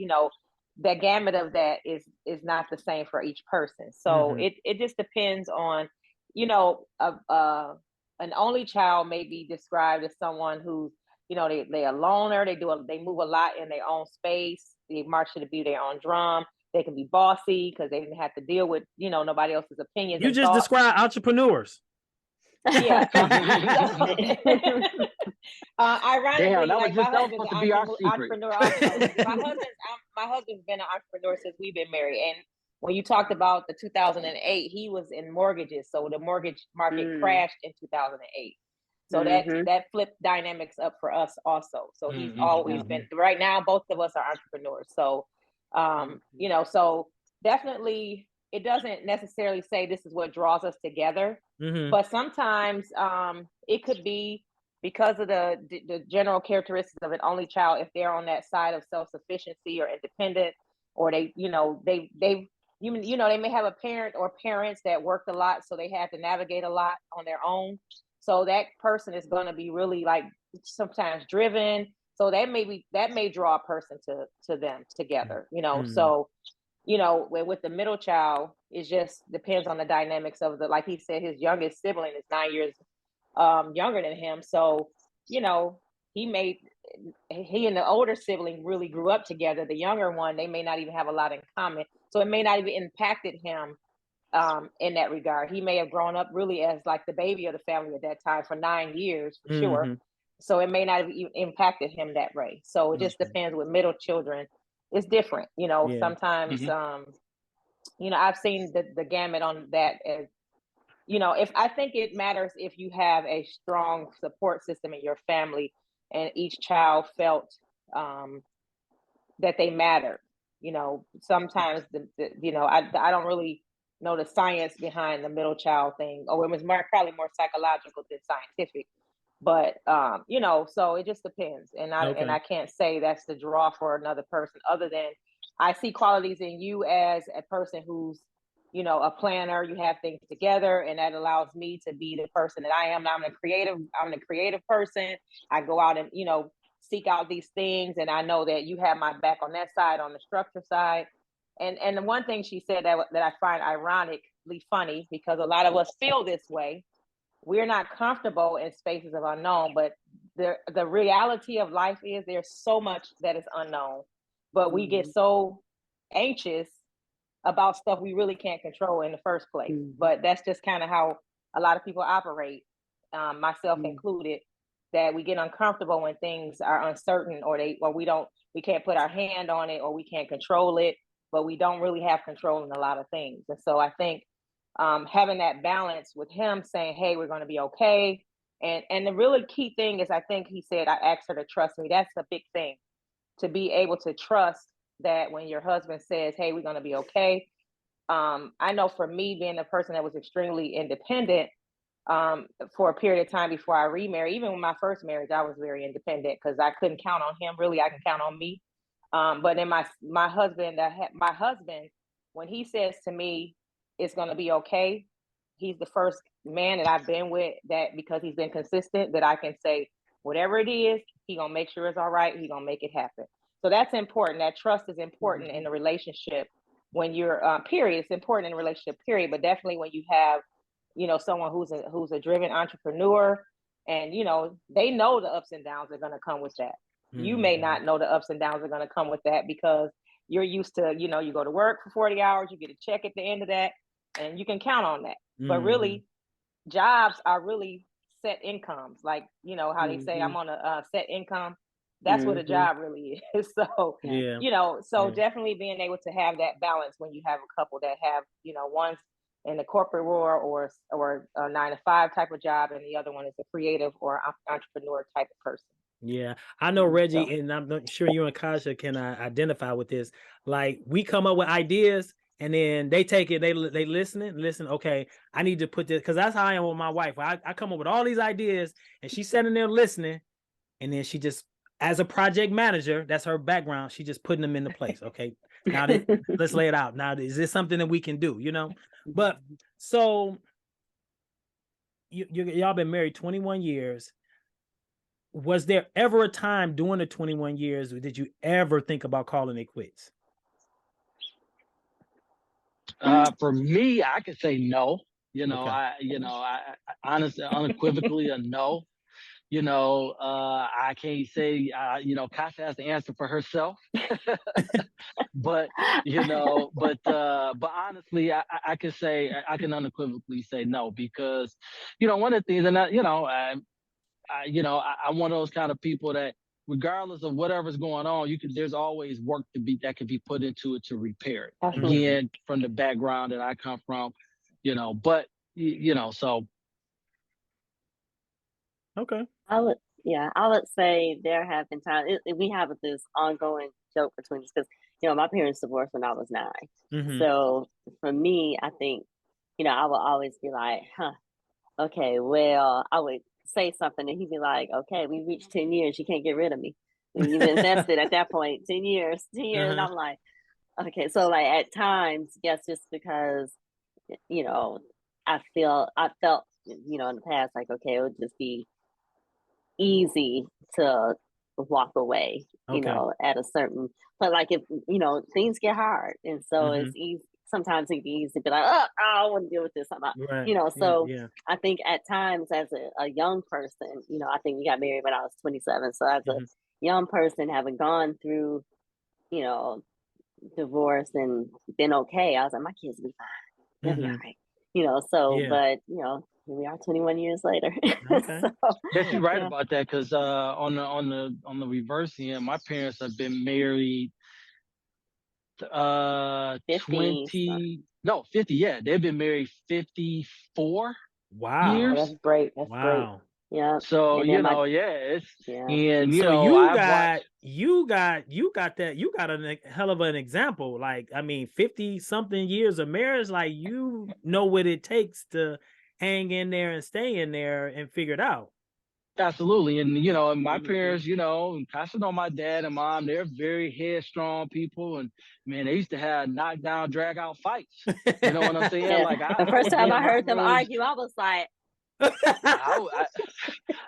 the gamut of that is not the same for each person. So Mm-hmm. it just depends on, you know, a, uh, an only child may be described as someone who's, they a loner, they move a lot in their own space, they march to the beat of their own drum, they can be bossy because they didn't have to deal with, nobody else's opinions You and just thoughts. described entrepreneurs. Yeah. Damn, Ironically, that was like my just that was husband's supposed to an be our secret. entrepreneur also. My husband's been an entrepreneur since we've been married. And when you talked about the 2008, he was in mortgages, so the mortgage market Mm. crashed in 2008. So Mhm. that flipped dynamics up for us also. So he's always Mhm. been, right now both of us are entrepreneurs. So so definitely it doesn't necessarily say this is what draws us together, Mm-hmm. but sometimes it could be because of the general characteristics of an only child. If they're on that side of self-sufficiency or independent, or they may have a parent or parents that worked a lot, so they had to navigate a lot on their own. So that person is going to be really, like, sometimes driven. So that may draw a person to them together. Mm-hmm. So with the middle child, it just depends on the dynamics of like he said, his youngest sibling is 9 years younger than him. So, you know, he and the older sibling really grew up together. The younger one, they may not even have a lot in common. So it may not even impacted him in that regard. He may have grown up really as like the baby of the family at that time for 9 years, for sure. So it may not have even impacted him that way. So it just depends with middle children. It's different, sometimes, I've seen the gamut on that as, if I think it matters if you have a strong support system in your family and each child felt that they mattered. Sometimes I don't really know the science behind the middle child thing, or it was probably more psychological than scientific. But so it just depends, and I can't say that's the draw for another person, other than I see qualities in you as a person who's a planner. You have things together, and that allows me to be the person that I am. I'm the creative person. I go out and seek out these things, and I know that you have my back on that side, on the structure side. And the one thing she said that I find ironically funny, because a lot of us feel this way. We're not comfortable in spaces of unknown, but the reality of life is there's so much that is unknown, but we get so anxious about stuff we really can't control in the first place. But that's just kind of how a lot of people operate, myself included, that we get uncomfortable when things are uncertain, or we can't put our hand on it, or we can't control it, but we don't really have control in a lot of things. And so I think having that balance with him saying, hey, we're going to be okay. And the really key thing is, I think he said, I asked her to trust me. That's a big thing, to be able to trust that when your husband says, hey, we're going to be okay. I know for me, being a person that was extremely independent for a period of time before I remarried, even with my first marriage, I was very independent because I couldn't count on him. Really, I can count on me. But then my husband, when he says to me, it's going to be okay, he's the first man that I've been with that, because he's been consistent, that I can say, whatever it is, he going to make sure it's all right. He going to make it happen. So that's important. That trust is important in a relationship when you're, period. It's important in a relationship, period. But definitely when you have, someone who's a driven entrepreneur, and, they know the ups and downs are going to come with that. You may not know the ups and downs are going to come with that, because you're used to, you go to work for 40 hours, you get a check at the end of that, and you can count on that. But really, jobs are really set incomes. Like, how they say, I'm on a set income. That's what a job really is. So, definitely being able to have that balance when you have a couple that have, one's in the corporate world or a 9-to-5 type of job, and the other one is a creative or entrepreneur type of person. Yeah, I know, Reggie, and I'm not sure you and Kasia can identify with this. Like, we come up with ideas, and then they take it, they listen. Okay, I need to put this, because that's how I am with my wife. I come up with all these ideas, and she's sitting there listening, and then she just, as a project manager, that's her background, she just putting them into place. Okay, now let's lay it out. Now, is this something that we can do? But so y'all been married 21 years. Was there ever a time during the 21 years did you ever think about calling it quits? For me, I could say no. Okay. I honestly, unequivocally a no. I can't say, Kasia has to answer for herself. but honestly, I can say, I can unequivocally say no, because, one of the things, and I'm one of those kind of people that, regardless of whatever's going on, there's always work that can be put into it to repair it. Again, from the background that I come from, so. Okay. I would say there have been times, we have this ongoing joke between us, because, my parents divorced when I was 9. So for me, I think, I would always be like, okay, well, I would say something and he'd be like, okay, we reached 10 years. You can't get rid of me. And you've invested at that point, 10 years. And I'm like, okay. So like at times, yes, just because, I felt, in the past, like, okay, it would just be easy to walk away, at a certain, but like if, things get hard. And so it's easy. sometimes it can be easy to be like, oh, I don't want to deal with this. Right. So Yeah. I think at times as a young person, I think we got married when I was 27. So as a young person, having gone through, you know, divorce and been okay, I was like, my kids will be fine. They'll be all right. But here we are 21 years later. Okay. So, Yes, you're right about that, because on the reverse end, my parents have been married 50. 50. Yeah, they've been married 54 Wow. Oh, years. that's great. That's great. Wow. Yeah. So, And then and So I've watched. you got a hell of an example. Like, I mean, 50 something years of marriage, like you know what it takes to hang in there and stay in there and figure it out. Absolutely. And my parents, passing on my dad and mom, they're very headstrong people. And man, they used to have knockdown, drag out fights. You know what I'm saying? Yeah. Like The I first would be time in I my heard them room. argue, I was like,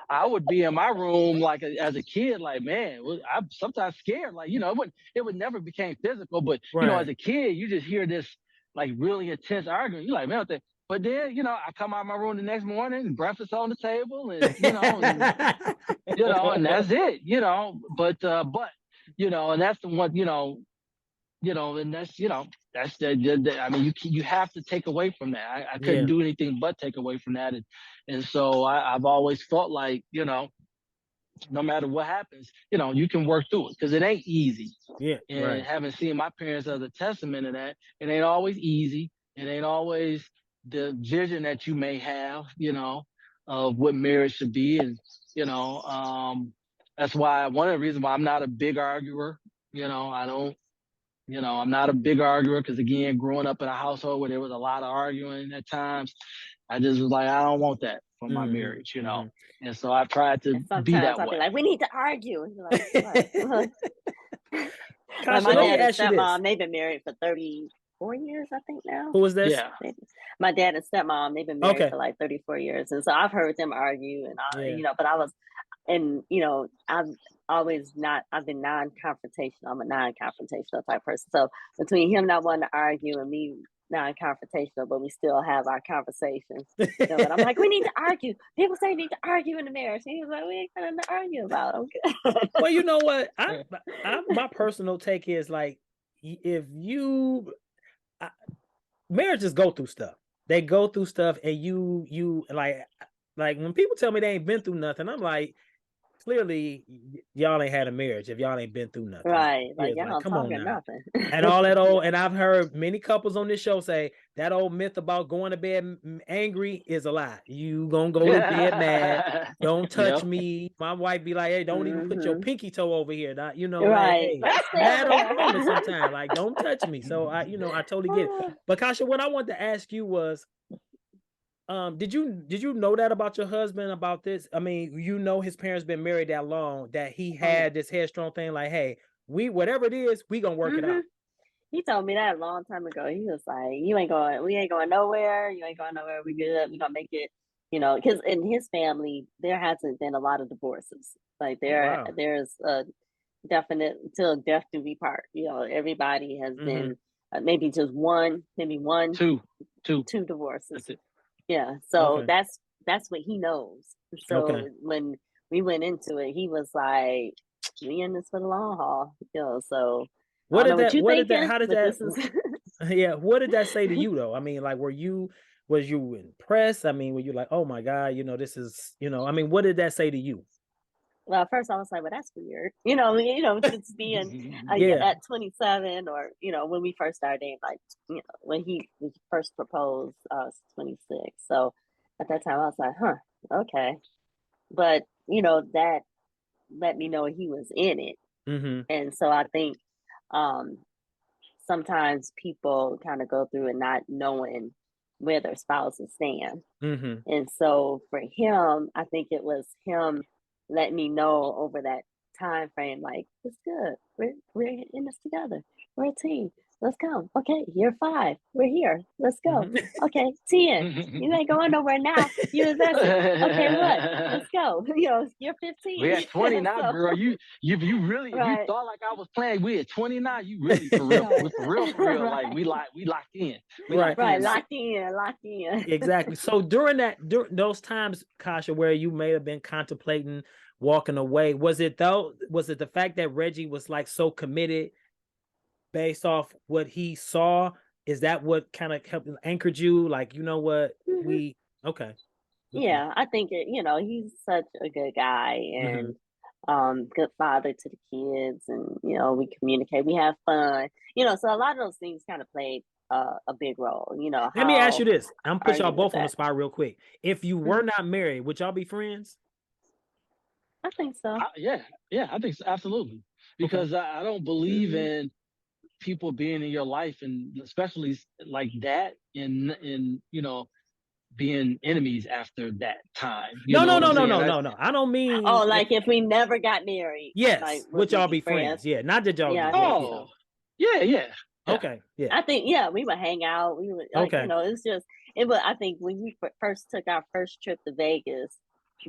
I would be in my room like as a kid, like, man, I'm sometimes scared. Like, it would never became physical, but Right. as a kid, you just hear this like really intense argument. You're like, man, what the. But then, I come out of my room the next morning and breakfast on the table and, and that's it, and that's the one, and that's I mean, you have to take away from that. I couldn't do anything but take away from that. And so I've always felt like, no matter what happens, you can work through it because it ain't easy. Yeah. And Right. having seen my parents as a testament of that, it ain't always easy. It ain't always the vision that you may have, of what marriage should be. And, that's why one of the reasons why I'm not a big arguer, I don't, I'm not a big arguer because, again, growing up in a household where there was a lot of arguing at times, I just was like, I don't want that for my marriage, And so I've tried to and be sometimes that I'll be way. like, we need to argue. And you're like, what? Like Kasha, my let me dad and ask you this. stepmom, they've been married for 34 years, I think now. Who is this? Yeah. My dad and stepmom, they've been married for like 34 years. And so I've heard them argue but I was, and I've been non-confrontational. I'm a non-confrontational type person. So between him not wanting to argue and me non-confrontational, but we still have our conversations. But I'm like, we need to argue. People say need to argue in the marriage. And he was like, we ain't got nothing to argue about. Okay. Well, you know what? My personal take is like, if marriages go through stuff. They go through stuff, and you like when people tell me they ain't been through nothing, I'm like, clearly y'all ain't had a marriage if y'all ain't been through nothing. Right. Like, y'all come on now. nothing. And all that old, and I've heard many couples on this show say that old myth about going to bed angry is a lie. You gonna go to bed mad. Don't touch me. My wife be like, hey, don't even put your pinky toe over here. Right. Like, hey, mad or woman sometimes. Like, don't touch me. So I totally get it. But Kasha, what I wanted to ask you was, did you know that about your husband, about this? I mean, his parents been married that long, that he had this headstrong thing, like, hey, whatever it is, we gonna work it out. He told me that a long time ago. He was like, we ain't going nowhere. You ain't going nowhere. We good. We gonna make it, because in his family, there hasn't been a lot of divorces. Like there's a definite till death do we part. Everybody has been maybe just two divorces. Yeah. So that's what he knows. So when we went into it, he was like, we in this for the long haul. So what did that say to you though? I mean, like, was you impressed? I mean, were you like, oh my God, this is, I mean, what did that say to you? Well, at first I was like, well, that's weird. Just being at 27 or, when we first started dating, like, when he first proposed, I was 26. So at that time I was like, okay. But, that let me know he was in it. And so I think sometimes people kind of go through and not knowing where their spouses stand. And so for him, I think it was him letting me know over that time frame, like, it's good. We're in this together. We're a team. let's go. Okay, you're 5. We're here. Let's go. Mhm. Okay, 10. You ain't going nowhere now. You invested. Okay, what? Let's go. You're 15. We at 20 now, So, girl. You really, if you right, thought like I was playing, we at 20 now. You really for real, right, for real. Like right, we locked in. We Right. locked in right. now. Locked in. Exactly. So during those times, Kasha, where you may have been contemplating walking away, was it the fact that Reggie was like so committed based off what he saw? Is that what kind of helped anchored you? Like, you know what, Mhm. okay. Yeah, I think he's such a good guy Mhm. and good father to the kids, and we communicate, we have fun, so a lot of those things kind of played a big role. Let me ask you How this. I'm gonna are put y'all you with both on the that? spot real quick. If you were Mhm. not married, would y'all be friends? I think so. Yeah, I think so, absolutely. Because I don't believe Mhm. in people being in your life, and especially like that, and being enemies after that time. You No, know no, what I'm no, no, saying? no, no, no. I don't mean Oh, like if we never got married, like yes. would Would we y'all be be friends? friends? Yeah, not that y'all Yeah, I think divorced. Oh, so. yeah. Okay, yeah. I think we would hang out. We would Okay. it's just it. But I think when we first took our first trip to Vegas,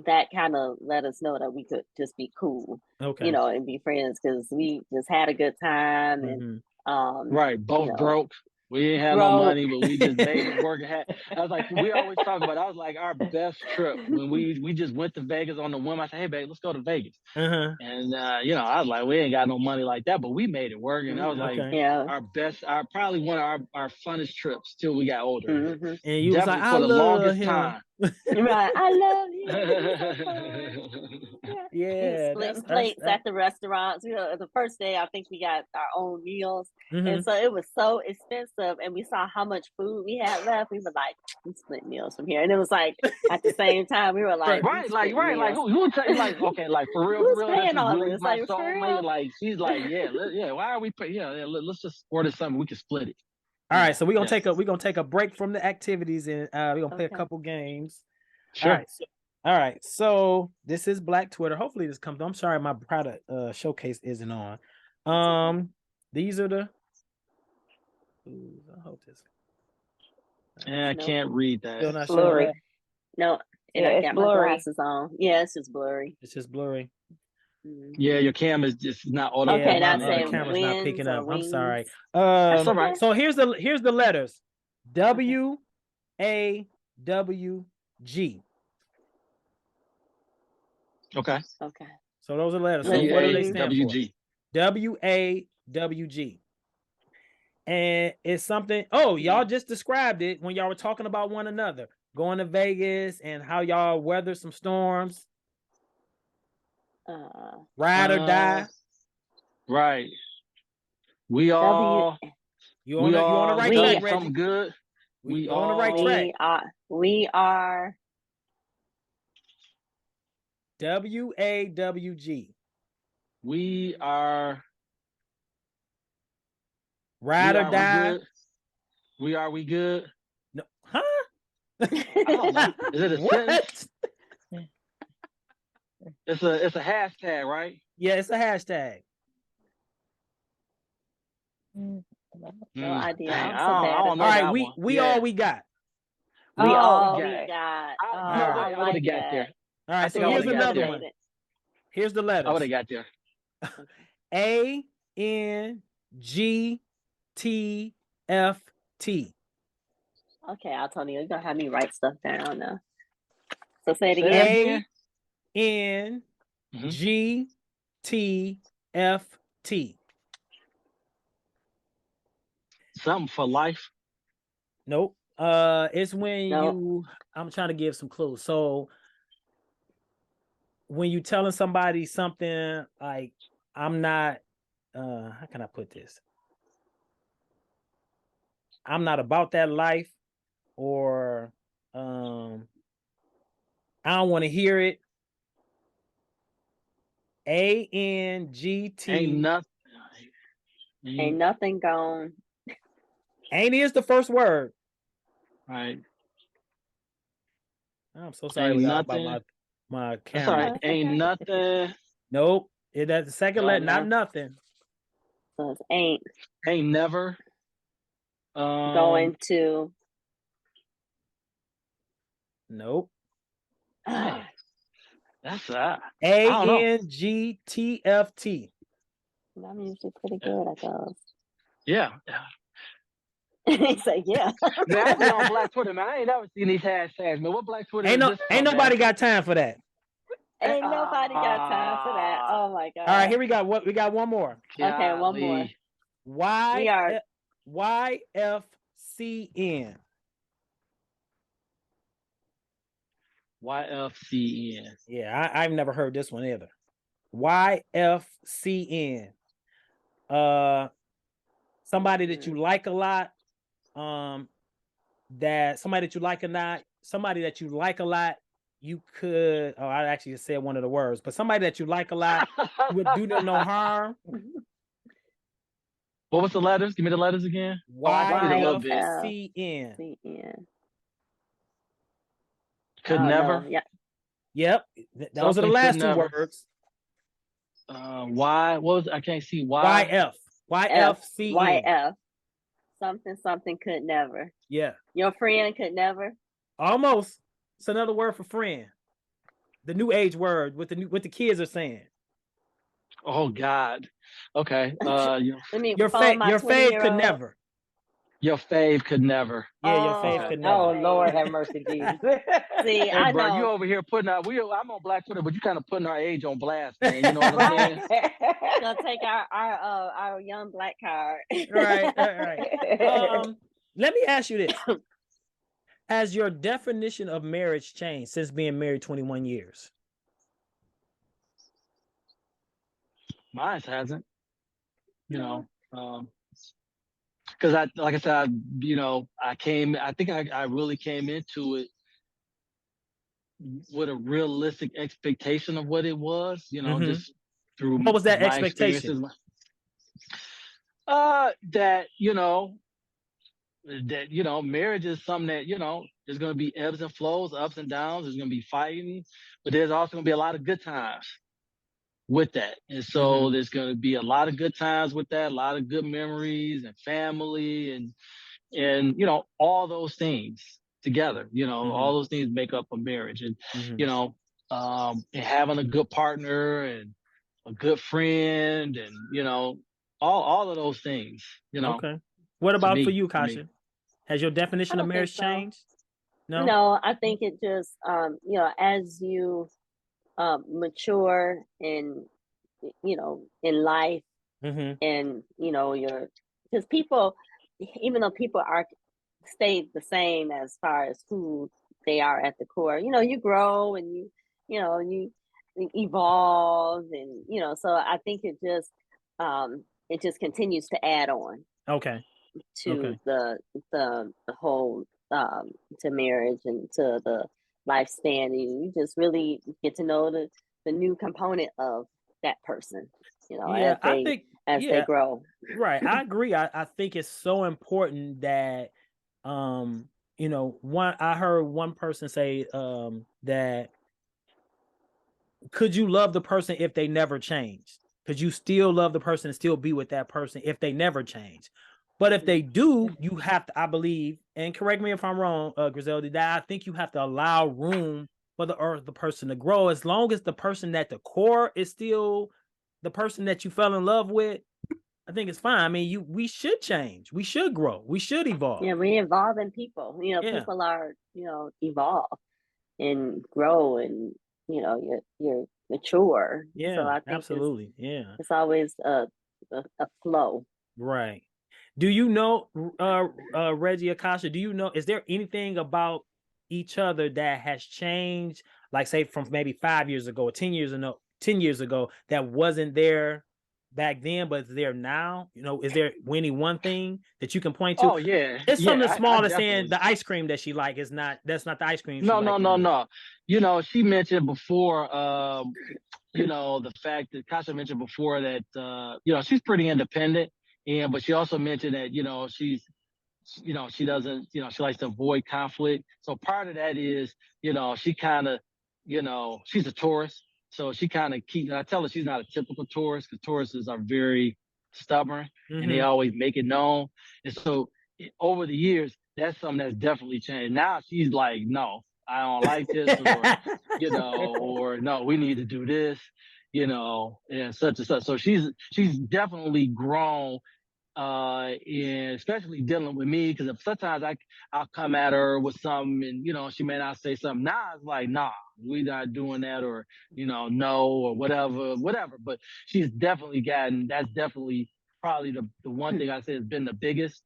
that kind of let us know that we could just be cool, Okay. and be friends, because we just had a good time, and Mhm. Right, you both know, broke. We ain't had no broke. money, but we just made it work. I was like, we always talk about. I was like, our best trip when we just went to Vegas on the whim. I said, hey, babe, let's go to Vegas. Uh-huh. And I was like, we ain't got no money like that, but we made it work. And I was like, Okay. Yeah. probably one of our funnest trips till we got older. Mm-hmm. And you was like, Definitely I for the love longest him. time. Right. I love you. He's so fun. Yeah, Splitting plates at the restaurants. The first day I think we got our own meals, and so it was so expensive. And we saw how much food we had left. We were like, we split meals from here, and it was like at the same time we were like, we split Like meals. who would tell you, like, okay, like for Who's real, this paying is all really this? my Like, for soulmate. real? Like she's like, why are we pay? Let's just order something, we can split it. All right, so we're Yeah. gonna take a break from the activities, and we're gonna play a Okay. couple games. Sure. All right, so this is Black Twitter. Hopefully this comes. I'm sorry, my product showcase isn't on. These are the. Ooh, I hope this. Yeah, I Nope. can't read that. Still not showing Blurry. up. No, and Yeah, I it's got my blurry. glasses on. Yeah, it's just blurry. It's just blurry. Yeah, your cam is just not Yeah, Okay, now automatic. my say camera's not wins picking or up. I'm wings. sorry. That's all right. okay. So here's the letters. WAWG. Okay. Okay. So those are letters. So Let's what do they see. stand for? WAWG. WAWG. And it's something. Oh, y'all just described it when y'all were talking about one another, going to Vegas and how y'all weather some storms. Ride or die. Right. We all You on the right done track, Reggie. something good. We on the right track. We are WAWG. We are Ride or die. We good? No, huh? I don't know. Is it a sentence? It's a hashtag, right? Yeah, it's a hashtag. no idea. Dang, I'm so bad I at don't know All that right, one. we all we got. We all we we got it. got. I would have got there. All right, so I here's would've got another there. one. Here's the letters. I would have got there. ANGTFT. Okay, Antonio, you're gonna have me write stuff down now. So say it again. ANGTFT. Something for life. Nope. It's when I'm trying to give some clues. So when you telling somebody something like, I'm not, how can I put this? I'm not about that life, or I don't want to hear it. ANGT. Ain't nothing gone. Ain't is the first word. Right. I'm so sorry about my camera. That's all right. Ain't nothing. Nope. That's the second letter, not nothing. So it's ain't. Ain't never. Going to Nope. Dang, that's I don't know. ANGTFT. I'm usually pretty good at those. Yeah. He's like, yeah. Man, I be on Black Twitter, man. I ain't never seen these hashtags, man. What Black Twitter Ain't is this ain't from, nobody man? got time for that. Ain't nobody got time for that. Oh my God. All right, here we got we got one more. Okay, one more. We are YFCN. YFCN. Yeah, I've never heard this one either. YFCN. Somebody that you like a lot. That somebody that you like or not, somebody that you like a lot, you could. Oh, I actually just said one of the words, but somebody that you like a lot would do them no harm. What was the letters? Give me the letters again. YFCN. Could never. No. Yeah. Yep. Those are the last two words. Y. What was? I can't see. Y. YF. YFCN. YF. Something could never. Yeah. Your friend could never. Almost. It's another word for friend. The new age word what the kids are saying. Oh God. Okay. Your fave could never. Your fave could never. Yeah, your fave could never. Oh Lord, have mercy, Jesus. See, hey, I bro, know you over here putting out. I'm on Black Twitter, but you kind of putting our age on blast, man. You know what I'm saying? Gonna take our young black card. Right. Let me ask you this: has your definition of marriage changed since being married 21 years? Mine hasn't. You know, because like I said, I think I really came into it with a realistic expectation of what it was. You know, just through what was that my expectation? That marriage is something that there's going to be ebbs and flows, ups and downs. There's going to be fighting, but there's also going to be a lot of good times with that. And so there's going to be a lot of good times with that, a lot of good memories and family and all those things together, all those things make up a marriage. And, and having a good partner and a good friend and, all of those things, Okay. What about for you, Kasia? Me. Has your definition of marriage changed? No, I think it just, as you mature in life and because people, even though people stay the same as far as who they are at the core, you grow and you evolve and so I think it just continues to add on to the whole to marriage and to the lifespan, and you just really get to know the new component of that person, as they grow. Right. I agree. I think it's so important that I heard one person say that could you love the person if they never changed? Could you still love the person and still be with that person if they never change? But if they do, you have to, I believe, and correct me if I'm wrong, Griselda, that I think you have to allow room for the person to grow. As long as the person at the core is still the person that you fell in love with, I think it's fine. I mean, we should change. We should grow. We should evolve. Yeah, we evolve in people. People are, evolve and grow and, you're mature. Yeah, so I think absolutely. It's always a flow. Right. Do you know, Reggie Kasia, do you know, is there anything about each other that has changed, like say from maybe 5 years ago or 10 years ago that wasn't there back then, but it's there now? Is there any one thing that you can point to? Oh yeah. It's something small as saying the ice cream that she like that's not the ice cream. No. She mentioned before, the fact that Kasia mentioned before that, she's pretty independent. But she also mentioned that, she doesn't, she likes to avoid conflict. So part of that is, she kind of, she's a Taurus. So she kind of I tell her she's not a typical Taurus because Tauruses are very stubborn and they always make it known. And so, over the years, that's something that's definitely changed. Now she's like, no, I don't like this, or or no, we need to do this, and such and such. So she's definitely grown, and especially dealing with me, because sometimes I'll come at her with something, and she may not say something. Now it's like, nah, we not doing that, or no, or whatever. But she's definitely gotten. That's definitely probably the one thing I say has been the biggest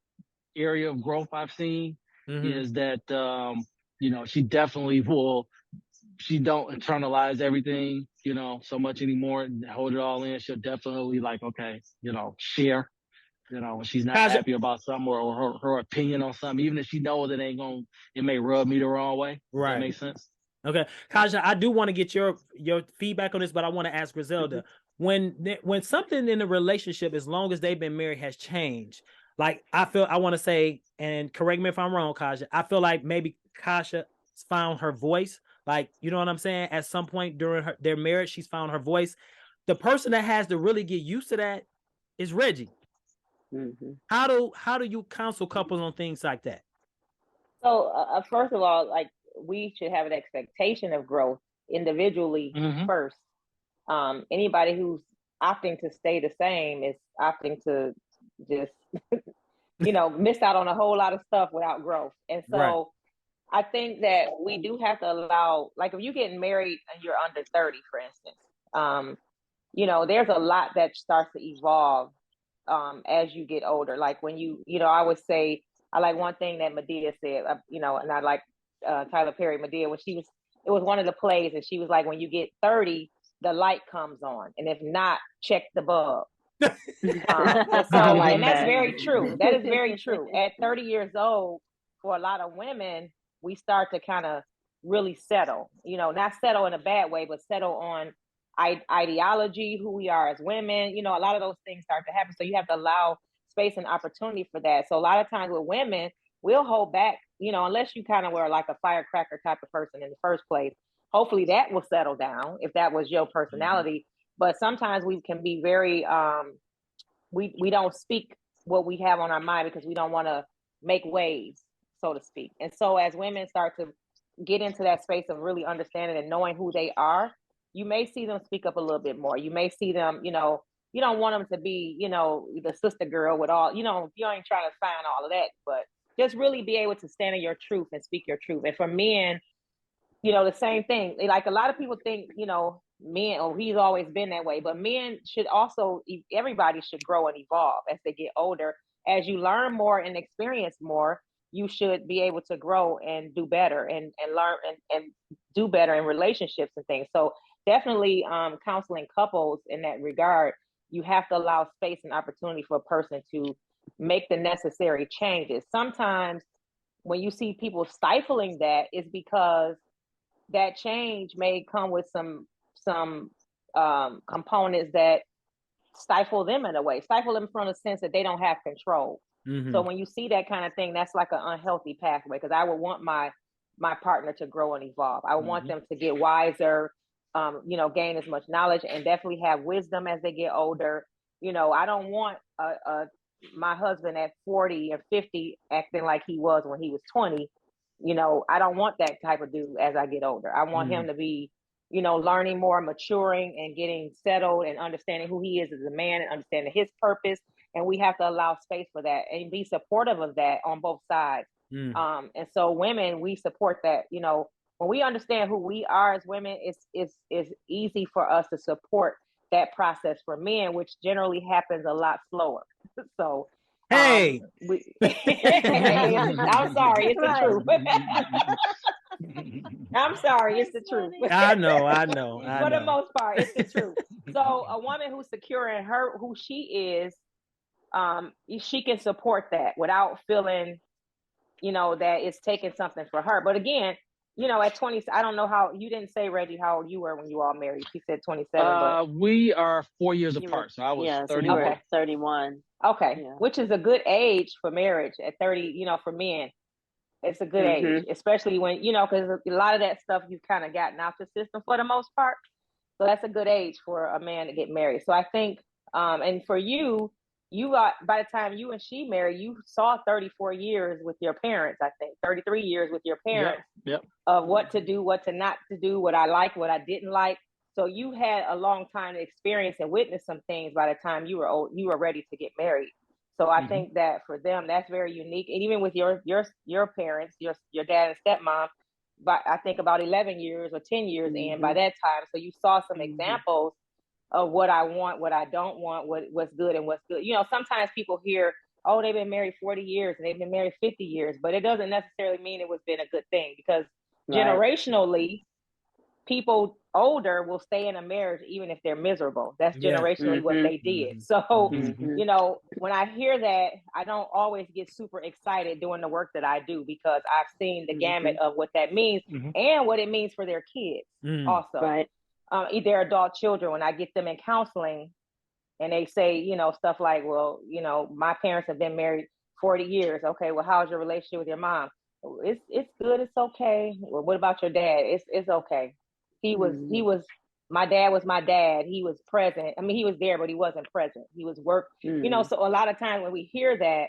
area of growth I've seen, is that she definitely will. She don't internalize everything, so much anymore and hold it all in. She'll definitely, like, okay, share, when she's not Kaja, happy about something, or her opinion on something, even if she knows it may rub me the wrong way. Does that right. make sense? Okay. Kaja, I do want to get your feedback on this, but I want to ask Griselda, when something in a relationship, as long as they've been married, has changed, like I want to say, and correct me if I'm wrong, Kaja, I feel like maybe Kasha found her voice. Like, you know what I'm saying? At some point during their marriage, she's found her voice. The person that has to really get used to that is Reggie. How do you counsel couples on things like that? So first of all, like, we should have an expectation of growth individually first. Anybody who's opting to stay the same is opting to just miss out on a whole lot of stuff without growth. And so Right. I think that we do have to allow, like, if you're getting married and you're under 30, for instance, there's a lot that starts to evolve as you get older. Like, when I would say, I like one thing that Medea said, and I like Tyler Perry, Medea, when it was one of the plays, and she was like, when you get 30, the light comes on, and if not, check the bulb. And that's very true. That is very true. At 30 years old, for a lot of women, we start to kind of really settle, not settle in a bad way, but settle on ideology, who we are as women. A lot of those things start to happen. So you have to allow space and opportunity for that. So a lot of times with women, we'll hold back, unless you kind of were like a firecracker type of person in the first place. Hopefully that will settle down if that was your personality. But sometimes we can be very, we don't speak what we have on our mind because we don't want to make waves, so to speak. And so as women start to get into that space of really understanding and knowing who they are, you may see them speak up a little bit more. You may see them, you don't want them to be, the sister girl with all, you ain't trying to find all of that, but just really be able to stand in your truth and speak your truth. And for men, the same thing. Like, a lot of people think, men, he's always been that way, but men should also, everybody should grow and evolve as they get older. As you learn more and experience more, you should be able to grow and do better and learn and do better in relationships and things. So definitely counseling couples in that regard, you have to allow space and opportunity for a person to make the necessary changes. Sometimes when you see people stifling that, is because that change may come with some components that stifle them in a way, stifle them from a sense that they don't have control. So when you see that kind of thing, that's like an unhealthy pathway, because I would want my partner to grow and evolve. I would want them to get wiser, gain as much knowledge, and definitely have wisdom as they get older. I don't want my husband at 40 or 50 acting like he was when he was 20. I don't want that type of dude as I get older. I want him to be, learning more, maturing, and getting settled and understanding who he is as a man and understanding his purpose. And we have to allow space for that and be supportive of that on both sides. And so women, we support that. When we understand who we are as women, it's easy for us to support that process for men, which generally happens a lot slower. So hey, I'm sorry, it's the truth. I'm sorry, it's the truth. I know. For the most part, it's the truth. So a woman who's secure in who she is, she can support that without feeling, that it's taking something for her. But again, at 20, I don't know how, you didn't say, Reggie, how old you were when you all married. She said 27. But we are 4 years apart, so I was 31. Okay. 31. Okay, which is a good age for marriage at 30. For men, it's a good age, especially when because a lot of that stuff you've kind of gotten out the system for the most part. So that's a good age for a man to get married. So I think, and for you, you got, by the time you and she married, you saw 34 years with your parents, I think 33 years with your parents of what to do, what to not to do, what I liked, what I didn't like. So you had a long time to experience and witness some things by the time you were old, you were ready to get married. So I think that for them, that's very unique. And even with your parents, your dad and stepmom, but I think about 11 years or 10 years in by that time. So you saw some examples of what I want, what I don't want, what's good and what's good. You know, sometimes people hear, oh, they've been married 40 years and they've been married 50 years, but it doesn't necessarily mean it was been a good thing, because generationally, people older will stay in a marriage even if they're miserable. That's generationally what they did. So, you know, when I hear that, I don't always get super excited doing the work that I do, because I've seen the gamut of what that means and what it means for their kids also. Right. Their adult children, when I get them in counseling and they say, you know, stuff like, well, you know, my parents have been married 40 years. Okay, well, how's your relationship with your mom? It's good. It's okay. Well, what about your dad? It's okay. He was my dad was my dad. He was present. I mean, he was there, but he wasn't present. He was work, you know, so a lot of times when we hear that,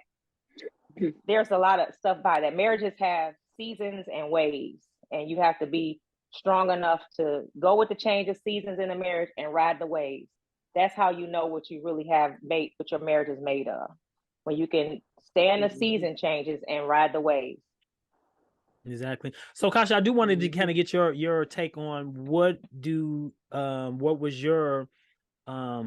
there's a lot of stuff by that. Marriages have seasons and waves, and you have to be strong enough to go with the change of seasons in a marriage and ride the waves. That's how you know what you really have made, what your marriage is made of. When you can stand the season changes and ride the waves. Exactly. So Kasia, I do wanted to kind of get your take on what was your I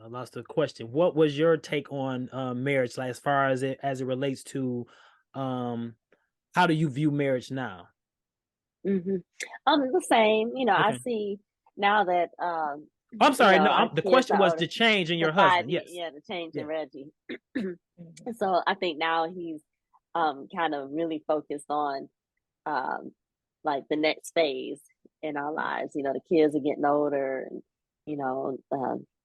lost the question. What was your take on marriage, like, as far as it relates to how do you view marriage now? The same. You know, I see now that I'm sorry, you know, no, the question was the change in your husband. Yes. Yeah, the change in Reggie. So I think now he's kind of really focused on like the next phase in our lives. You know, the kids are getting older, and you know,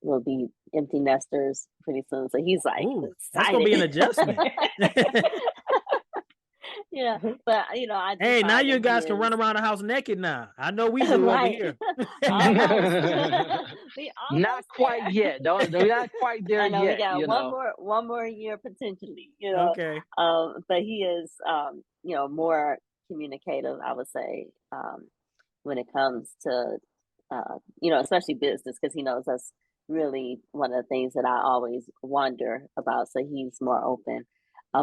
we'll be empty nesters pretty soon. So he's like, that's gonna be an adjustment. Yeah, but you know, hey, now you guys can run around the house naked now. I know we do over here. Not quite yet. They're not quite there I know, yet. we got one more year potentially. You know, okay. But he is, you know, more communicative, I would say, when it comes to, you know, especially business, because he knows that's really one of the things that I always wonder about. So he's more open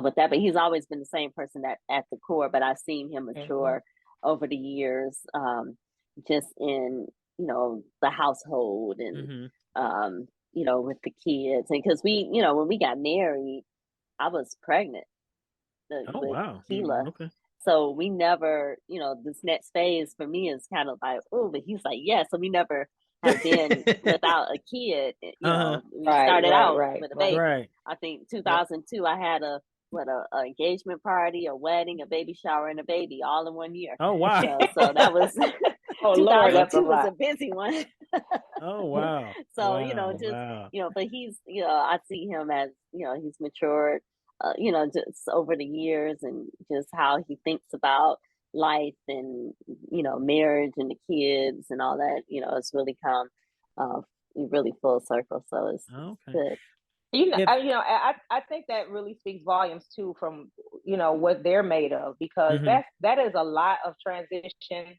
with that, but he's always been the same person at the core, but I've seen him mature over the years, just in, you know, the household and, you know, with the kids. And because we, you know, when we got married, I was pregnant with Keela. Okay. So we never, you know, this next phase for me is kind of like, oh, but he's like, yeah. So we never have been without a kid. You know, we started out with a baby. Right. I think 2002, I had a engagement party, a wedding, a baby shower, and a baby all in 1 year. Oh wow! So that was 2002 was a busy one. Oh wow! So you know, just you know, but he's, you know, I see him as, you know, he's matured, you know, just over the years, and just how he thinks about life and, you know, marriage and the kids and all that. You know, it's really come really full circle. So it's good. You know, I think that really speaks volumes too, from, you know, what they're made of, because that is a lot of transition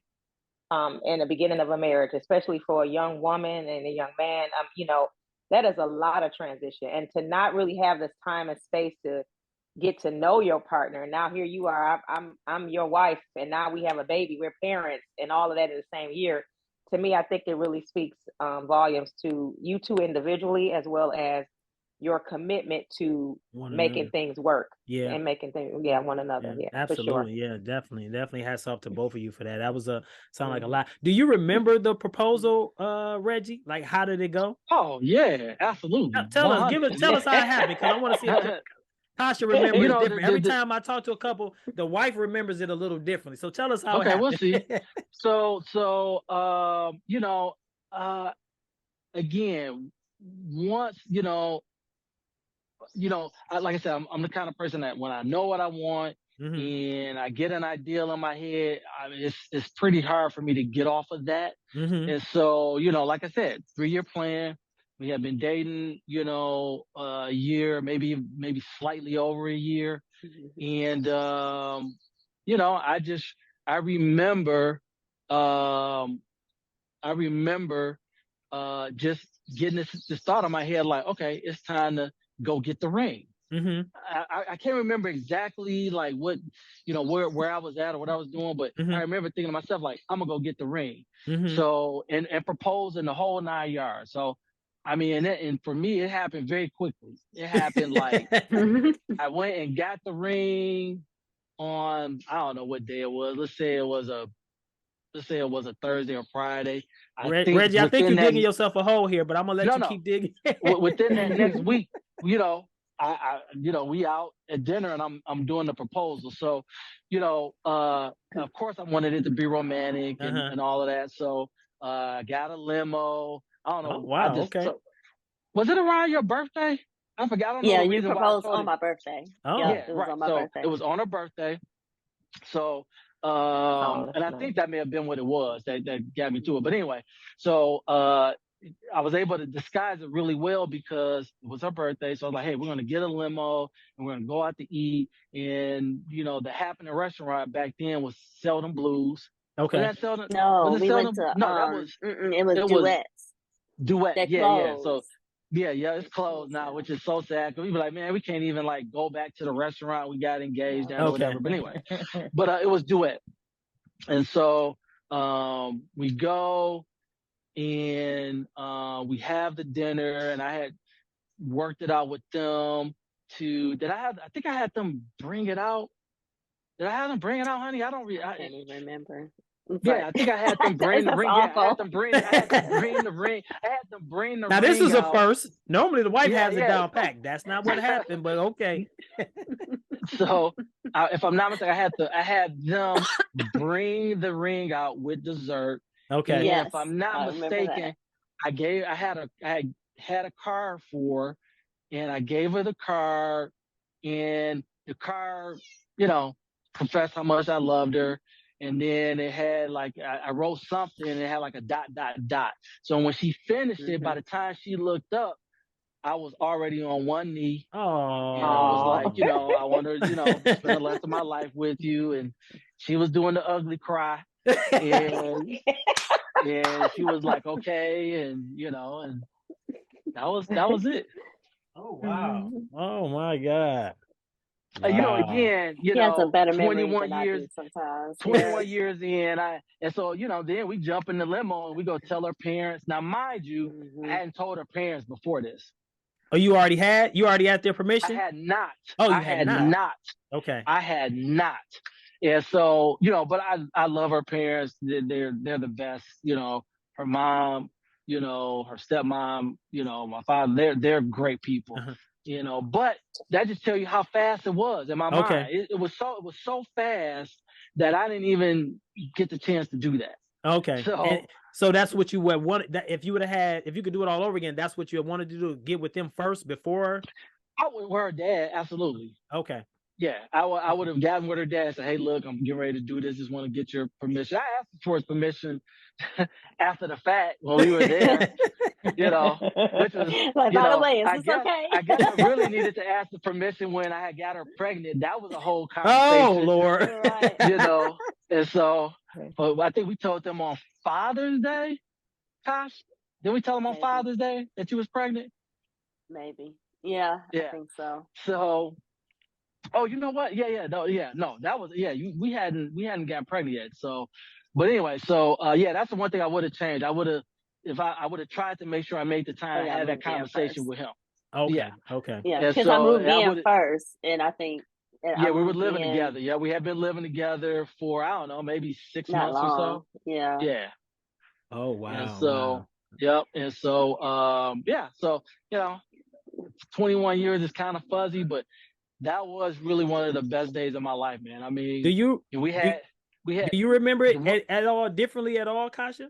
in the beginning of a marriage, especially for a young woman and a young man. You know, that is a lot of transition, and to not really have this time and space to get to know your partner. And now here you are, I'm your wife, and now we have a baby, we're parents, and all of that in the same year. To me, I think it really speaks volumes to you two individually, as well as your commitment to making things work. And making things one another. Absolutely. For sure. Definitely hats off to both of you for that. That was sound like a lot. Do you remember the proposal, Reggie? Like, how did it go? Oh yeah, absolutely. Tell us how it happened, because I want to see if Tasha remembers it different. Every time I talk to a couple, the wife remembers it a little differently. So tell us how it happened. We'll see. So you know, again, once, you know, like I said, I'm the kind of person that when I know what I want and I get an ideal in my head, it's pretty hard for me to get off of that. And so, you know, like I said, 3-year plan, We had been dating, a year, maybe slightly over a year. And, I just, I remember, um, I remember, just getting this thought in my head, like, okay, it's time to go get the ring. Mm-hmm. I can't remember exactly like what, where I was at or what I was doing, but I Mm-hmm. remember thinking to myself, like, I'm gonna go get the ring. Mm-hmm. So, and proposing the whole 9 yards. So, I mean, and for me, it happened very quickly. It happened like I went and got the ring on, I don't know what day it was. Let's say it was a Thursday or Friday. I think Reggie, I think within you're that, digging yourself a hole here, but I'm gonna let no, you no, keep digging. within that next week, we out at dinner and I'm doing the proposal. So, of course I wanted it to be romantic and, Uh-huh. and all of that. So, I got a limo. I don't Oh know. wow, okay. Was it around your birthday? I forgot. I don't know Yeah, the you reason why I proposed told on it. my birthday. Oh. Yeah, Yeah, it was right. on my So birthday. it was on her birthday. So, Oh, and that's I nice. think that may have been what it was that got me to it. But anyway, so I was able to disguise it really well because it was her birthday. So I was like, hey, we're going to get a limo and we're going to go out to eat. And, the happening restaurant back then was Seldom Blues. Was Okay. that Seldom? Was No, it we went Seldom? to No, it was it was duets. Duet. They Yeah. So, closed. yeah, it's They closed closed now, now. which is so sad. Cause we be like, man, we can't even like go back to the restaurant. We got engaged at or Okay. whatever. But anyway, but it was Duet. And so, we go and we have the dinner, and I had worked it out with them I think I had them bring it out. Did I have them bring it out, honey? I don't I can't even remember. I'm sorry. yeah, I think I had them bring the That's ring. Yeah, awful. I had them bring the ring. I had them bring the Now this ring is a out. first. Normally the wife Yeah, has it yeah. down packed. That's not what happened, but okay. So, if I'm not mistaken, I had them bring the ring out with dessert. And Okay. Yes, if I'm not I remember that. mistaken, I had a card for her, and I gave her the card, and the card, confessed how much I loved her. And then it had like, I wrote something and it had like a dot, dot, dot. So when she finished it, by the time she looked up, I was already on one knee. And it was Oh. like, I want to, spend the rest of my life with you. And she was doing the ugly cry. And she was like, okay. And, and that was it. Oh wow. Oh my God. Wow. Again, He has a better memory 21 than I years, do sometimes. 21 Yes. years in, and so, then we jump in the limo and we go tell her parents. Now, mind you, I hadn't told her parents before this. Oh, you already had their I permission? had not. Oh, you I had had not. not. Okay. I had not. And so, but I love her parents. They're the best. Her mom, her stepmom, my father. They're great people. Uh-huh. But that just tell you how fast it was in my mind. It was so fast that I didn't even get the chance to do that. Okay. So that's what you would want. If you could do it all over again, that's what you wanted to do. Get with them first before. I would with her dad, absolutely. Okay. Yeah, I would have gotten with her dad and said, hey, look, I'm getting ready to do this. Just want to get your permission. I asked for his permission after the fact when we were there, which was, like, by the way, is this okay? I guess I really needed to ask the permission when I had got her pregnant. That was a whole Oh conversation. Lord. Right. And so, but I think we told them on Father's Day, Tosh. Did we tell them on Father's Day that you was pregnant? Maybe. Yeah, I think so. So, oh, you know what? No, that was, we hadn't gotten pregnant yet. So, but anyway, so, that's the one thing I would have changed. I would have tried to make sure I made the time to have that conversation with him. Okay. Yeah. Okay. Yeah, because I moved in first, and I think. Yeah, we were living together. Yeah, we had been living together for, I don't know, maybe 6 months or so. Yeah. Yeah. Oh wow. And so, yep. And so, so 21 years is kind of fuzzy, but that was really one of the best days of my life, man. I mean, do you remember it at all differently at all, Kasia?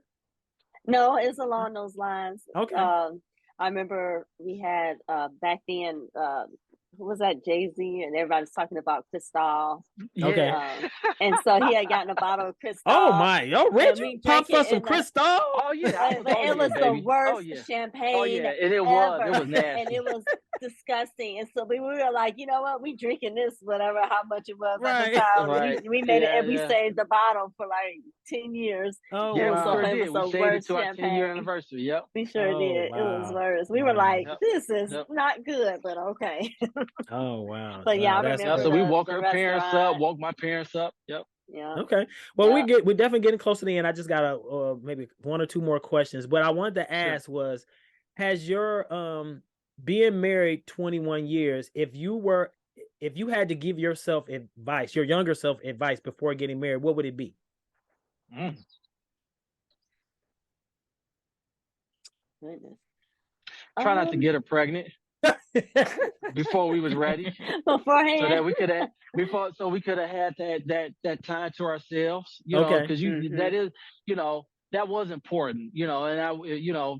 No, it's along those lines. Okay. I remember we had back then who was that, Jay-Z, and everybody's talking about Cristal. Okay. And so he had gotten a bottle of Cristal. Oh my! Oh, and Reggie we popped drank for it some in the, Cristal. Oh yeah, but it was the baby. worst Oh champagne yeah, and it ever. was nasty. And it was disgusting. And so we were like, you know what? We drinking this, whatever, how much it was at the time. Right. We made it, and we Yeah. saved the bottle for like 10 years. Oh Yeah, It was we so wow! sure famous. did. We So saved it worst to our 10-year champagne. anniversary. Yep. We sure Oh did. It was wow! worse. We were Wow. like, Yep. this is Yep. not good, but okay. Oh wow! But yeah, Wow, I that's Yeah. remember So cool. we woke the our parents up, restaurant. woke my parents up. Yep. Yeah. Okay. Well, Yeah. we're definitely getting close to the end. I just got maybe one or two more questions. What I wanted to ask was, has your being married 21 years, if you had to give yourself advice, your younger self advice before getting married, what would it be? Goodness. Try not to get her pregnant before we was ready, beforehand. so that we could have had that time to ourselves. You know, Okay. because that is, that was important. And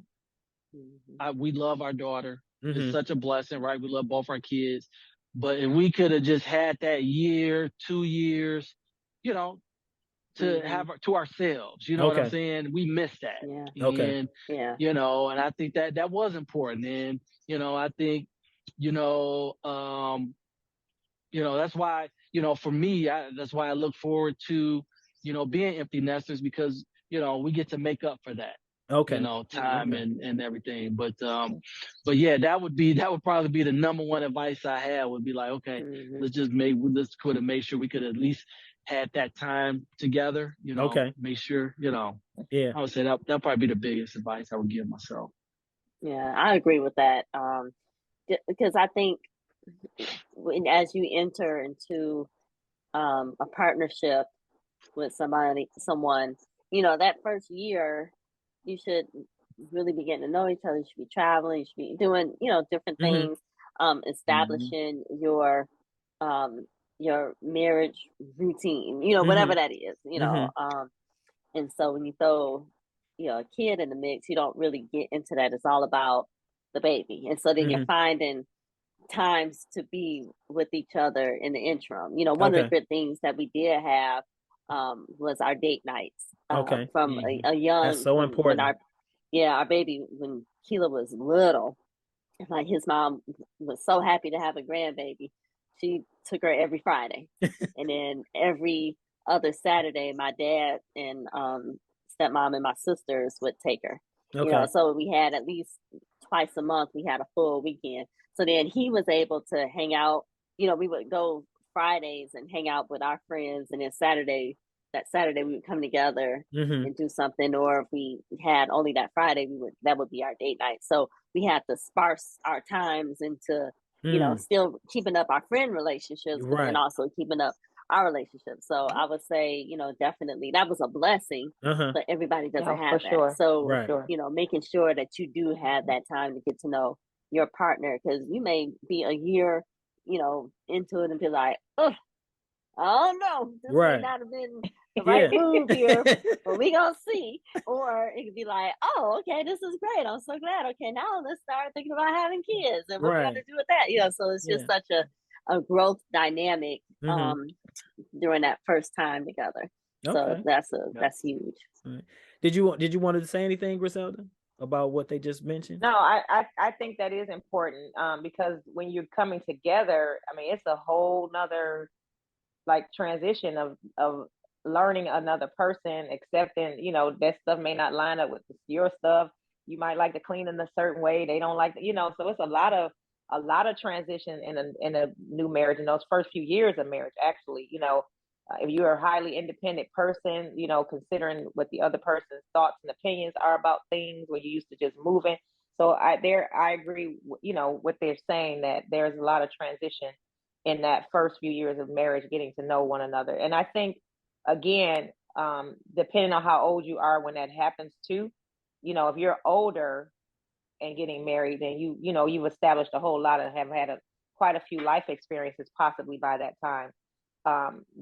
we love our daughter. It's such a blessing, right? We love both our kids. But if we could have just had that year, 2 years, to have to ourselves, you know what I'm saying? We missed that. Yeah. Okay. And, Yeah. and I think that was important. And, I think, that's why, for me, that's why I look forward to, being empty nesters, because, we get to make up for that. Okay. Time and everything. But yeah, that would probably be the number one advice I had, would be like, okay, let's could have made sure we could at least had that time together, make sure, Yeah. I would say that'll probably be the biggest advice I would give myself. Yeah, I agree with that. Because I think as you enter into a partnership with someone, that first year, you should really be getting to know each other. You should be traveling. You should be doing, different things, establishing your marriage routine, whatever that is, and so when you throw, a kid in the mix, you don't really get into that. It's all about the baby. And so then you're finding times to be with each other in the interim. One of the good things that we did have was our date nights. From a young, that's so important. Our baby, when Keela was little, like his mom was so happy to have a grandbaby, she took her every Friday. And then every other Saturday, my dad and stepmom and my sisters would take her. So we had at least twice a month, we had a full weekend. So then he was able to hang out. We would go Fridays and hang out with our friends, and then that Saturday we would come together and do something. Or if we had only that Friday, that would be our date night. So we had to sparse our times into, still keeping up our friend relationships, but then also keeping up our relationship. So I would say, definitely that was a blessing, but everybody doesn't have that. Sure. So, Sure. making sure that you do have that time to get to know your partner, because you may be a year, into it and be like, oh, I don't know, this may not have been the right move here, but we gonna see. Or it could be like, oh, okay, this is great. I'm so glad. Okay, now let's start thinking about having kids and what we got to do with that. So it's just such a growth dynamic during that first time together. So that's huge. Right. Did you want to say anything, Griselda, about what they just mentioned? No, I think that is important, because when you're coming together, I mean, it's a whole nother like transition of learning another person, accepting, that stuff may not line up with your stuff. You might like to clean in a certain way. They don't like, so it's a lot of transition in a new marriage, in those first few years of marriage, actually. If you're a highly independent person, considering what the other person's thoughts and opinions are about things, when you're used to just moving. So I agree, what they're saying, that there's a lot of transition in that first few years of marriage, getting to know one another. And I think, again, depending on how old you are when that happens too, if you're older and getting married, then you've established a whole lot and have had quite a few life experiences possibly by that time,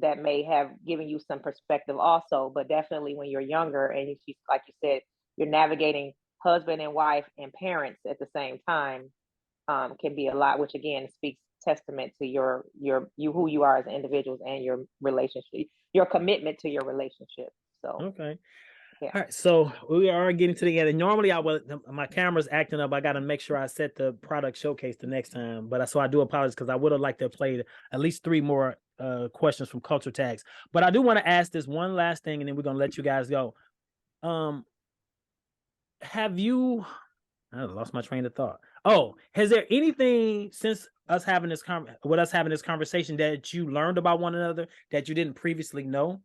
that may have given you some perspective also. But definitely when you're younger and like you said, you're navigating husband and wife and parents at the same time, can be a lot, which again speaks testament to who you are as individuals and your relationship, your commitment to your relationship. So Okay. yeah. All right, so we are getting to the end. And normally, my camera's acting up. I got to make sure I set the product showcase the next time. But so I do apologize because I would have liked to have played at least 3 more questions from Culture Tags. But I do want to ask this one last thing, and then we're gonna let you guys go. Have you? I lost my train of thought. Oh, has there anything since us having this conversation that you learned about one another that you didn't previously know?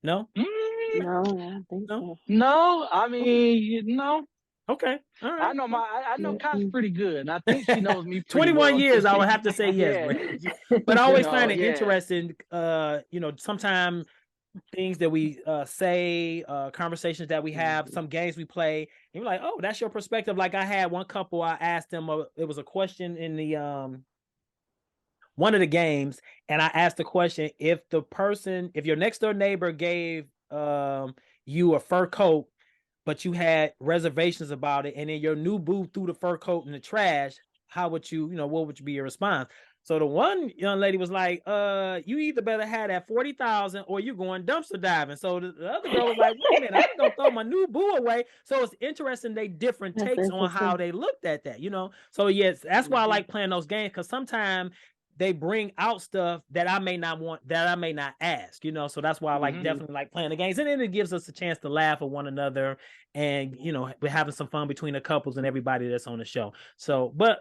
No? No, I don't think No? so. No, I mean, no. Okay. All right. I know Kash pretty good, and I think she knows me pretty 21 well. years, I would have to say yes, Yeah. but I always You know, find it yeah. interesting. Sometimes things that we say, conversations that we have, some games we play, and you're like, oh, that's your perspective. Like I had one couple, I asked them, it was a question in the one of the games, and I asked the question, if your next door neighbor gave you a fur coat, but you had reservations about it, and then your new boo threw the fur coat in the trash, how would what would be your response? So the one young lady was like, you either better have that 40,000 or you going dumpster diving. So the other girl was like, wait a minute, I ain't gonna throw my new boo away. So it's interesting, they different That's takes on how interesting. they looked at that, So yes, that's why I like playing those games, because sometimes they bring out stuff that I may not want, that I may not ask, So that's why I definitely like playing the games. And then it gives us a chance to laugh at one another, and we're having some fun between the couples and everybody that's on the show. So, but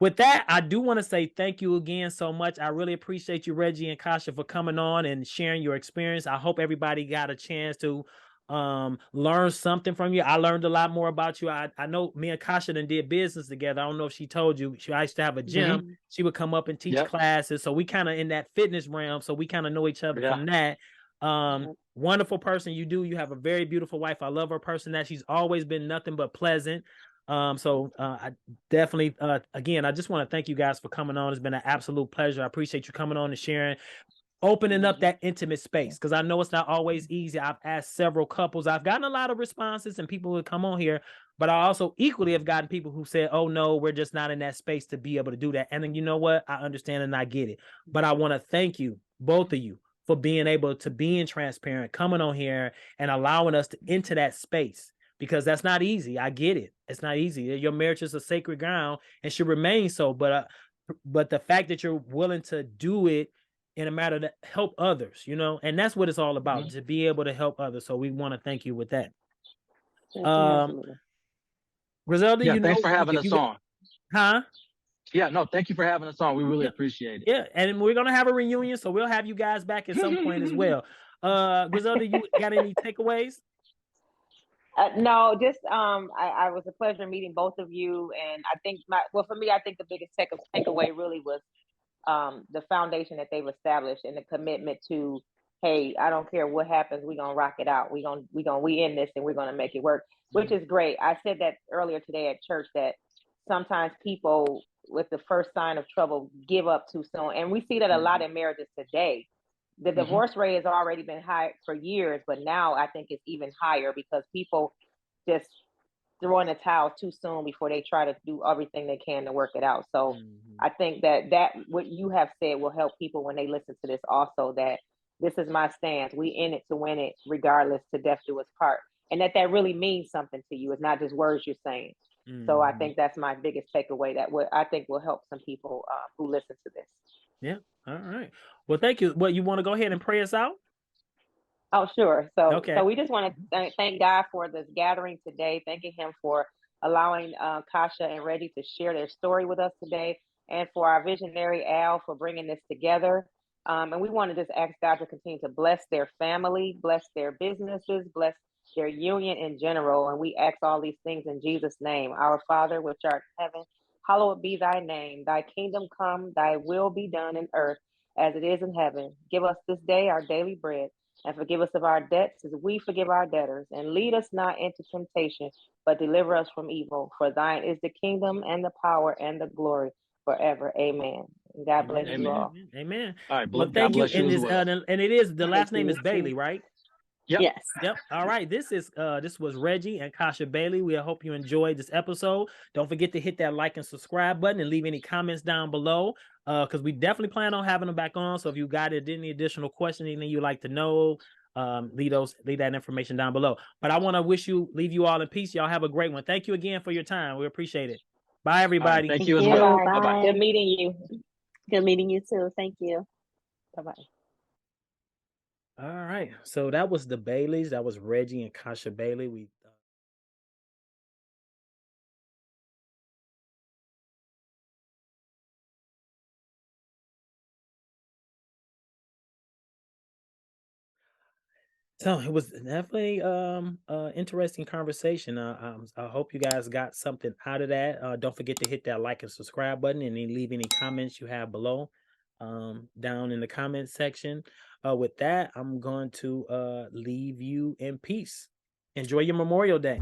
with that, I do want to say thank you again so much. I really appreciate you, Reggie and Kasia, for coming on and sharing your experience. I hope everybody got a chance to learn something from you. I learned a lot more about you. I know me and Kasia did business together. I don't know if she told you, I used to have a gym. She would come up and teach classes, so we kind of in that fitness realm, so we kind of know each other from that. Wonderful person you have a very beautiful wife. I love her personality. She's always been nothing but pleasant. I definitely again, I just want to thank you guys for coming on. It's been an absolute pleasure. I appreciate you coming on and sharing, opening up that intimate space, because I know it's not always easy. I've asked several couples, I've gotten a lot of responses and people who come on here, but I also equally have gotten people who said, oh no, we're just not in that space to be able to do that. And then, you know what, I understand and I get it, but I want to thank you, both of you, for being able to being transparent, coming on here and allowing us to into that space, because that's not easy. I get it. It's not easy. Your marriage is a sacred ground and should remain so, but the fact that you're willing to do it in a matter to help others, and that's what it's all about, to be able to help others. So we want to thank you with that. Griselda, thanks for having us on. Huh? Yeah, no, thank you for having us on. We really appreciate it. Yeah, and we're gonna have a reunion, so we'll have you guys back at some point as well. Griselda, you got any takeaways? No, just I was a pleasure meeting both of you, and I think for me, I think the biggest takeaway really was the foundation that they've established and the commitment to, hey, I don't care what happens, we're gonna rock it out. We in this and we're gonna make it work, which is great. I said that earlier today at church, that sometimes people with the first sign of trouble give up too soon, and we see that a lot in marriages today. The divorce rate has already been high for years, but now I think it's even higher because people just throw in the towel too soon before they try to do everything they can to work it out. So I think that what you have said will help people when they listen to this also, that this is my stance. We in it to win it, regardless, to death do us part. And that really means something to you. It's not just words you're saying. So I think that's my biggest takeaway, that I think will help some people who listen to this. Yeah. All right. Well, thank you. Well, you want to go ahead and pray us out? Oh, sure. So we just want to thank God for this gathering today, thanking him for allowing Kasia and Reggie to share their story with us today, and for our visionary Al for bringing this together. And we want to just ask God to continue to bless their family, bless their businesses, bless their union in general. And we ask all these things in Jesus' name. Our Father, which art in heaven, hallowed be thy name. Thy kingdom come, thy will be done in earth as it is in heaven. Give us this day our daily bread, and forgive us of our debts as we forgive our debtors. And lead us not into temptation, but deliver us from evil. For thine is the kingdom and the power and the glory forever. Amen. And God bless you all. Amen. All right. Well, thank you. And and it is, the last name is Bailey, right? Yep. Yes. Yep. All right. This was Reggie and Kasia Bailey. We hope you enjoyed this episode. Don't forget to hit that like and subscribe button and leave any comments down below. Because we definitely plan on having them back on. So if you got any additional questions, anything you'd like to know, leave that information down below. But I want to leave you all in peace. Y'all have a great one. Thank you again for your time. We appreciate it. Bye, everybody. Thank Thank you as you. well. Bye-bye. Bye-bye. Good meeting you. Good meeting you too. Thank you. Bye-bye. All right. So that was the Baileys. That was Reggie and Kasia Bailey. So it was definitely interesting conversation. I hope you guys got something out of that. Don't forget to hit that like and subscribe button and then leave any comments you have below down in the comment section. With that, I'm going to leave you in peace. Enjoy your Memorial Day.